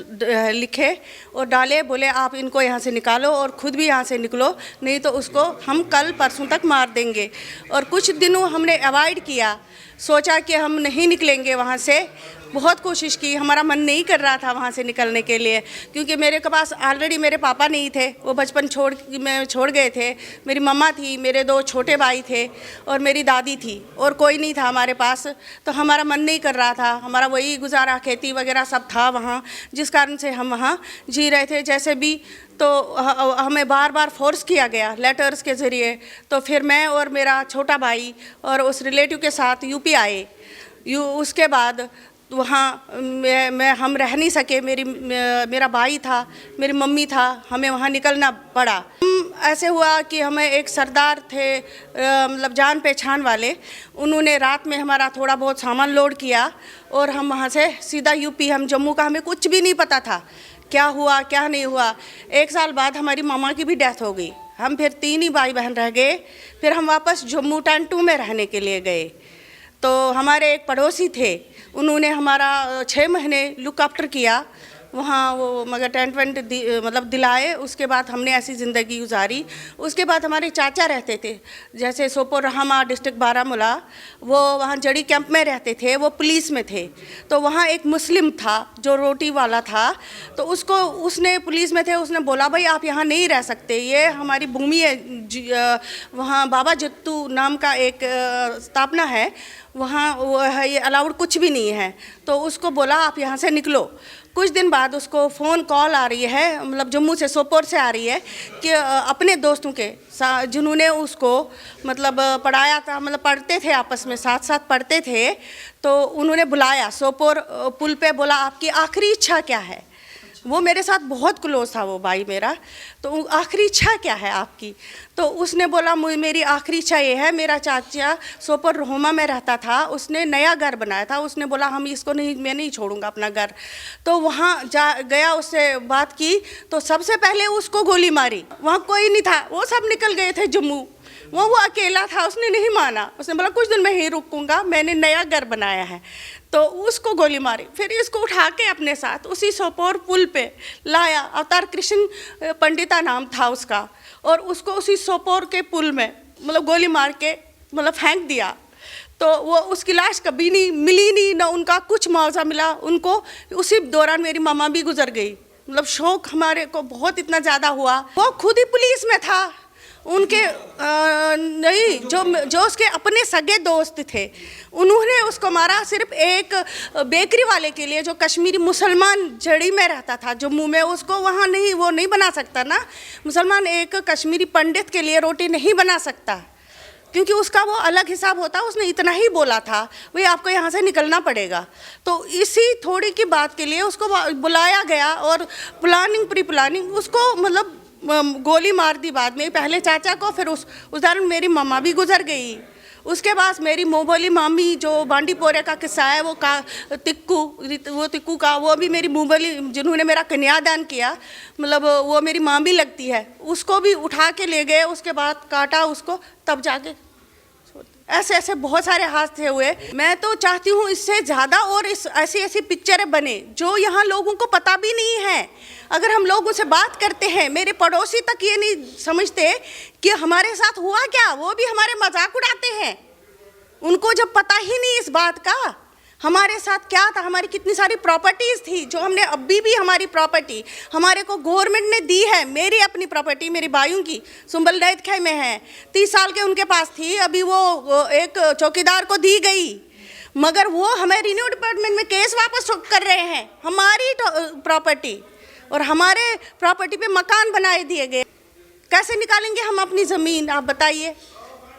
[SPEAKER 10] लिखे और डाले, बोले आप इनको यहाँ से निकालो और ख़ुद भी यहाँ से निकलो, नहीं तो उसको हम कल परसों तक मार देंगे। और कुछ दिनों हमने अवॉइड किया, सोचा कि हम नहीं निकलेंगे वहाँ से। बहुत कोशिश की, हमारा मन नहीं कर रहा था वहाँ से निकलने के लिए, क्योंकि मेरे के पास ऑलरेडी मेरे पापा नहीं थे, वो बचपन छोड़ गए थे। मेरी मम्मा थी, मेरे 2 छोटे भाई थे और मेरी दादी थी, और कोई नहीं था हमारे पास। तो हमारा मन नहीं कर रहा था, हमारा वही गुजारा, खेती वगैरह सब था वहाँ, जिस कारण से हम वहाँ जी रहे थे जैसे भी। तो हमें बार बार फोर्स किया गया लेटर्स के ज़रिए। तो फिर मैं और मेरा छोटा भाई और उस रिलेटिव के साथ यूपी आए। उसके बाद वहाँ हम रह नहीं सके। मेरा भाई था, मेरी मम्मी था, हमें वहाँ निकलना पड़ा। ऐसे हुआ कि हमें एक सरदार थे, मतलब जान पहचान वाले, उन्होंने रात में हमारा थोड़ा बहुत सामान लोड किया और हम वहाँ से सीधा यूपी, हम जम्मू का हमें कुछ भी नहीं पता था क्या हुआ क्या नहीं हुआ। 1 साल बाद हमारी मामा की भी डेथ हो गई। हम फिर 3 ही भाई बहन रह गए। फिर हम वापस जम्मू टाउन 2 में रहने के लिए गए। तो हमारे एक पड़ोसी थे, उन्होंने हमारा 6 महीने लुक आफ्टर किया वहाँ, वो मगर टेंट वेंट मतलब दिलाए। उसके बाद हमने ऐसी ज़िंदगी गुजारी। उसके बाद हमारे चाचा रहते थे, जैसे सोपोर रहमा डिस्ट्रिक्ट बारामूला, वो वहाँ जड़ी कैंप में रहते थे, वो पुलिस में थे। तो वहाँ एक मुस्लिम था जो रोटी वाला था, तो उसने पुलिस में थे, उसने बोला भाई आप यहाँ नहीं रह सकते, ये हमारी भूमि है। वहाँ बाबा जत्तू नाम का एक स्थापना है, वहाँ वो है, ये अलाउड कुछ भी नहीं है। तो उसको बोला आप यहाँ से निकलो। कुछ दिन बाद उसको फ़ोन कॉल आ रही है, मतलब जम्मू से सोपोर से आ रही है कि अपने दोस्तों के जिन्होंने उसको मतलब पढ़ाया था, मतलब पढ़ते थे आपस में, साथ साथ पढ़ते थे, तो उन्होंने बुलाया सोपोर पुल पे, बोला आपकी आखिरी इच्छा क्या है। वो मेरे साथ बहुत क्लोज था वो भाई मेरा। तो आखिरी इच्छा क्या है आपकी? तो उसने बोला मेरी आखिरी इच्छा ये है, मेरा चाचा सोपोर रोहमा में रहता था, उसने नया घर बनाया था, उसने बोला हम इसको नहीं, मैं नहीं छोड़ूंगा अपना घर। तो वहाँ गया, उससे बात की, तो सबसे पहले उसको गोली मारी। वहाँ कोई नहीं था, वो सब निकल गए थे जम्मू। वो अकेला था, उसने नहीं माना, उसने बोला कुछ दिन मैं ही रुकूंगा, मैंने नया घर बनाया है। तो उसको गोली मारी, फिर इसको उठा के अपने साथ उसी सोपोर पुल पे लाया। अवतार कृष्ण पंडिता नाम था उसका, और उसको उसी सोपोर के पुल में मतलब गोली मार के मतलब फेंक दिया। तो वो उसकी लाश कभी नहीं मिली, नहीं ना उनका कुछ मुआवजा मिला उनको। उसी दौरान मेरी मामा भी गुजर गई। मतलब शौक हमारे को बहुत इतना ज़्यादा हुआ। वो खुद ही पुलिस में था, उनके नहीं जो उसके अपने सगे दोस्त थे उन्होंने उसको मारा सिर्फ एक बेकरी वाले के लिए, जो कश्मीरी मुसलमान जड़ी में रहता था जम्मू में। उसको वहाँ नहीं, वो नहीं बना सकता ना, मुसलमान एक कश्मीरी पंडित के लिए रोटी नहीं बना सकता, क्योंकि उसका वो अलग हिसाब होता। उसने इतना ही बोला था, भाई आपको यहाँ से निकलना पड़ेगा। तो इसी थोड़ी की बात के लिए उसको बुलाया गया और प्री प्लानिंग उसको मतलब गोली मार दी बाद में, पहले चाचा को, फिर उस दौरान मेरी मम्मा भी गुजर गई। उसके बाद मेरी मोबोली मामी जो बांडीपोरे का किस्सा है, वो तिक्कू का, वो भी मेरी मोबोली जिन्होंने मेरा कन्यादान किया, मतलब वो मेरी माँ भी लगती है, उसको भी उठा के ले गए। उसके बाद काटा उसको, तब जाके ऐसे ऐसे बहुत सारे हादसे हुए। मैं तो चाहती हूँ इससे ज़्यादा और ऐसी ऐसी पिक्चरें बने जो यहाँ लोगों को पता भी नहीं है। अगर हम लोगों से बात करते हैं, मेरे पड़ोसी तक ये नहीं समझते कि हमारे साथ हुआ क्या, वो भी हमारे मजाक उड़ाते हैं। उनको जब पता ही नहीं इस बात का हमारे साथ क्या था, हमारी कितनी सारी प्रॉपर्टीज़ थी जो हमने अभी भी हमारी प्रॉपर्टी हमारे को गवर्नमेंट ने दी है। मेरी अपनी प्रॉपर्टी मेरी भाइयों की सुंबल दैत खे में है, 30 साल के उनके पास थी, अभी वो एक चौकीदार को दी गई, मगर वो हमें रिन्यू डिपार्टमेंट में केस वापस कर रहे हैं। हमारी प्रॉपर्टी और हमारे प्रॉपर्टी पे मकान बनाए दिए गए, कैसे निकालेंगे हम अपनी ज़मीन, आप बताइए।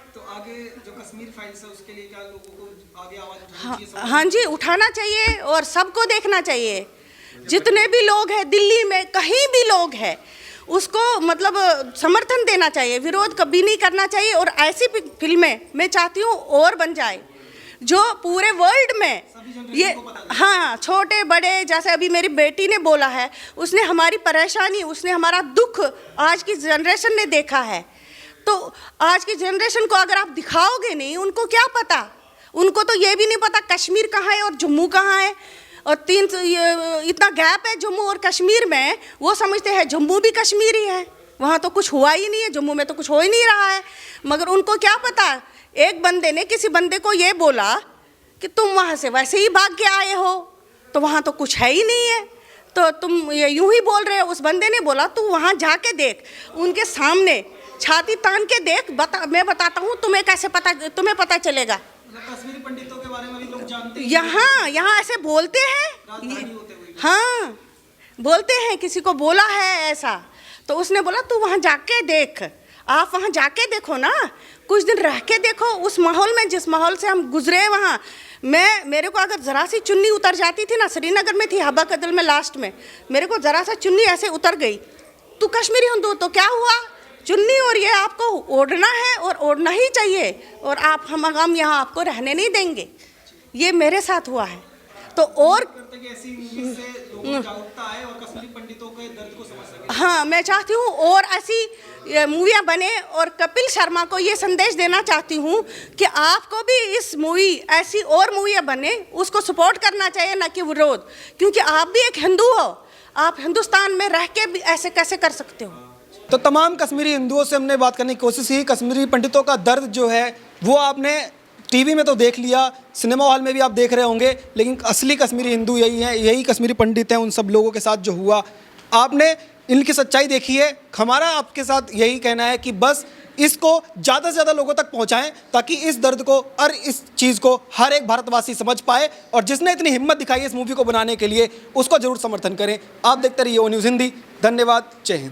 [SPEAKER 8] तो आगे जो कश्मीर फाइल्स है उसके लिए क्या लोगों को आगे आवाज उठानी चाहिए?
[SPEAKER 10] हाँ जी, उठाना चाहिए और सबको देखना चाहिए। जितने भी लोग हैं दिल्ली में, कहीं भी लोग हैं, उसको मतलब समर्थन देना चाहिए, विरोध कभी नहीं करना चाहिए। और ऐसी फिल्में मैं चाहती हूँ और बन जाए जो पूरे वर्ल्ड में ये, हाँ, छोटे बड़े, जैसे अभी मेरी बेटी ने बोला है, उसने हमारी परेशानी, उसने हमारा दुख आज की जनरेशन ने देखा है। तो आज की जनरेशन को अगर आप दिखाओगे नहीं, उनको क्या पता, उनको तो ये भी नहीं पता कश्मीर कहाँ है और जम्मू कहाँ है, और इतना गैप है जम्मू और कश्मीर में। वो समझते हैं जम्मू भी कश्मीर ही है, वहाँ तो कुछ हुआ ही नहीं है, जम्मू में तो कुछ हो ही नहीं रहा है। मगर उनको क्या पता, एक बंदे ने किसी बंदे को ये बोला कि तुम वहाँ से वैसे ही भाग के आए हो, तो वहाँ तो कुछ है ही नहीं है, तो तुम ये यूं ही बोल रहे हो। उस बंदे ने बोला तू वहाँ जाके देख, उनके सामने छाती तान के देख, मैं बताता हूँ तुम्हें कैसे पता, तुम्हें पता चलेगा।
[SPEAKER 8] कश्मीरी पंडितों के बारे में भी लोग जानते हैं,
[SPEAKER 10] यहाँ ऐसे बोलते हैं, हाँ बोलते हैं, किसी को बोला है ऐसा, तो उसने बोला तू वहाँ जाके देख। आप वहाँ जाके देखो ना, कुछ दिन रह के देखो उस माहौल में, जिस माहौल से हम गुजरे वहाँ। मेरे को अगर ज़रा सी चुन्नी उतर जाती थी ना, श्रीनगर में थी हब्बा कदल में लास्ट में, मेरे को ज़रा सा चुन्नी ऐसे उतर गई, तू कश्मीरी हिंदू तो क्या हुआ, चुन्नी और ये आपको ओढ़ना है और ओढ़ना ही चाहिए, और हम यहाँ आपको रहने नहीं देंगे। ये मेरे साथ हुआ है। तो और
[SPEAKER 8] ऐसी मूवी से लोगों को जागरूकता आए और कश्मीरी पंडितों के दर्द को समझ सके।
[SPEAKER 10] हाँ, मैं चाहती हूँ और ऐसी मूवियाँ बने, और कपिल शर्मा को ये संदेश देना चाहती हूँ कि आपको भी इस मूवी, ऐसी और मूवियाँ बने, उसको सपोर्ट करना चाहिए, ना कि विरोध, क्योंकि आप भी एक हिंदू हो, आप हिंदुस्तान में रह के भी ऐसे कैसे कर सकते हो।
[SPEAKER 8] तो तमाम कश्मीरी हिंदुओं से हमने बात करने की कोशिश की। कश्मीरी पंडितों का दर्द जो है वो आपने टीवी में तो देख लिया, सिनेमा हॉल में भी आप देख रहे होंगे, लेकिन असली कश्मीरी हिंदू यही हैं, यही कश्मीरी पंडित हैं। उन सब लोगों के साथ जो हुआ, आपने इनकी सच्चाई देखी है। हमारा आपके साथ यही कहना है कि बस इसको ज़्यादा से ज़्यादा लोगों तक पहुंचाएं, ताकि इस दर्द को और इस चीज़ को हर एक भारतवासी समझ पाए, और जिसने इतनी हिम्मत दिखाई इस मूवी को बनाने के लिए, उसको ज़रूर समर्थन करें। आप देखते रहिए ओ न्यूज़ हिंदी। धन्यवाद, जय हिंद।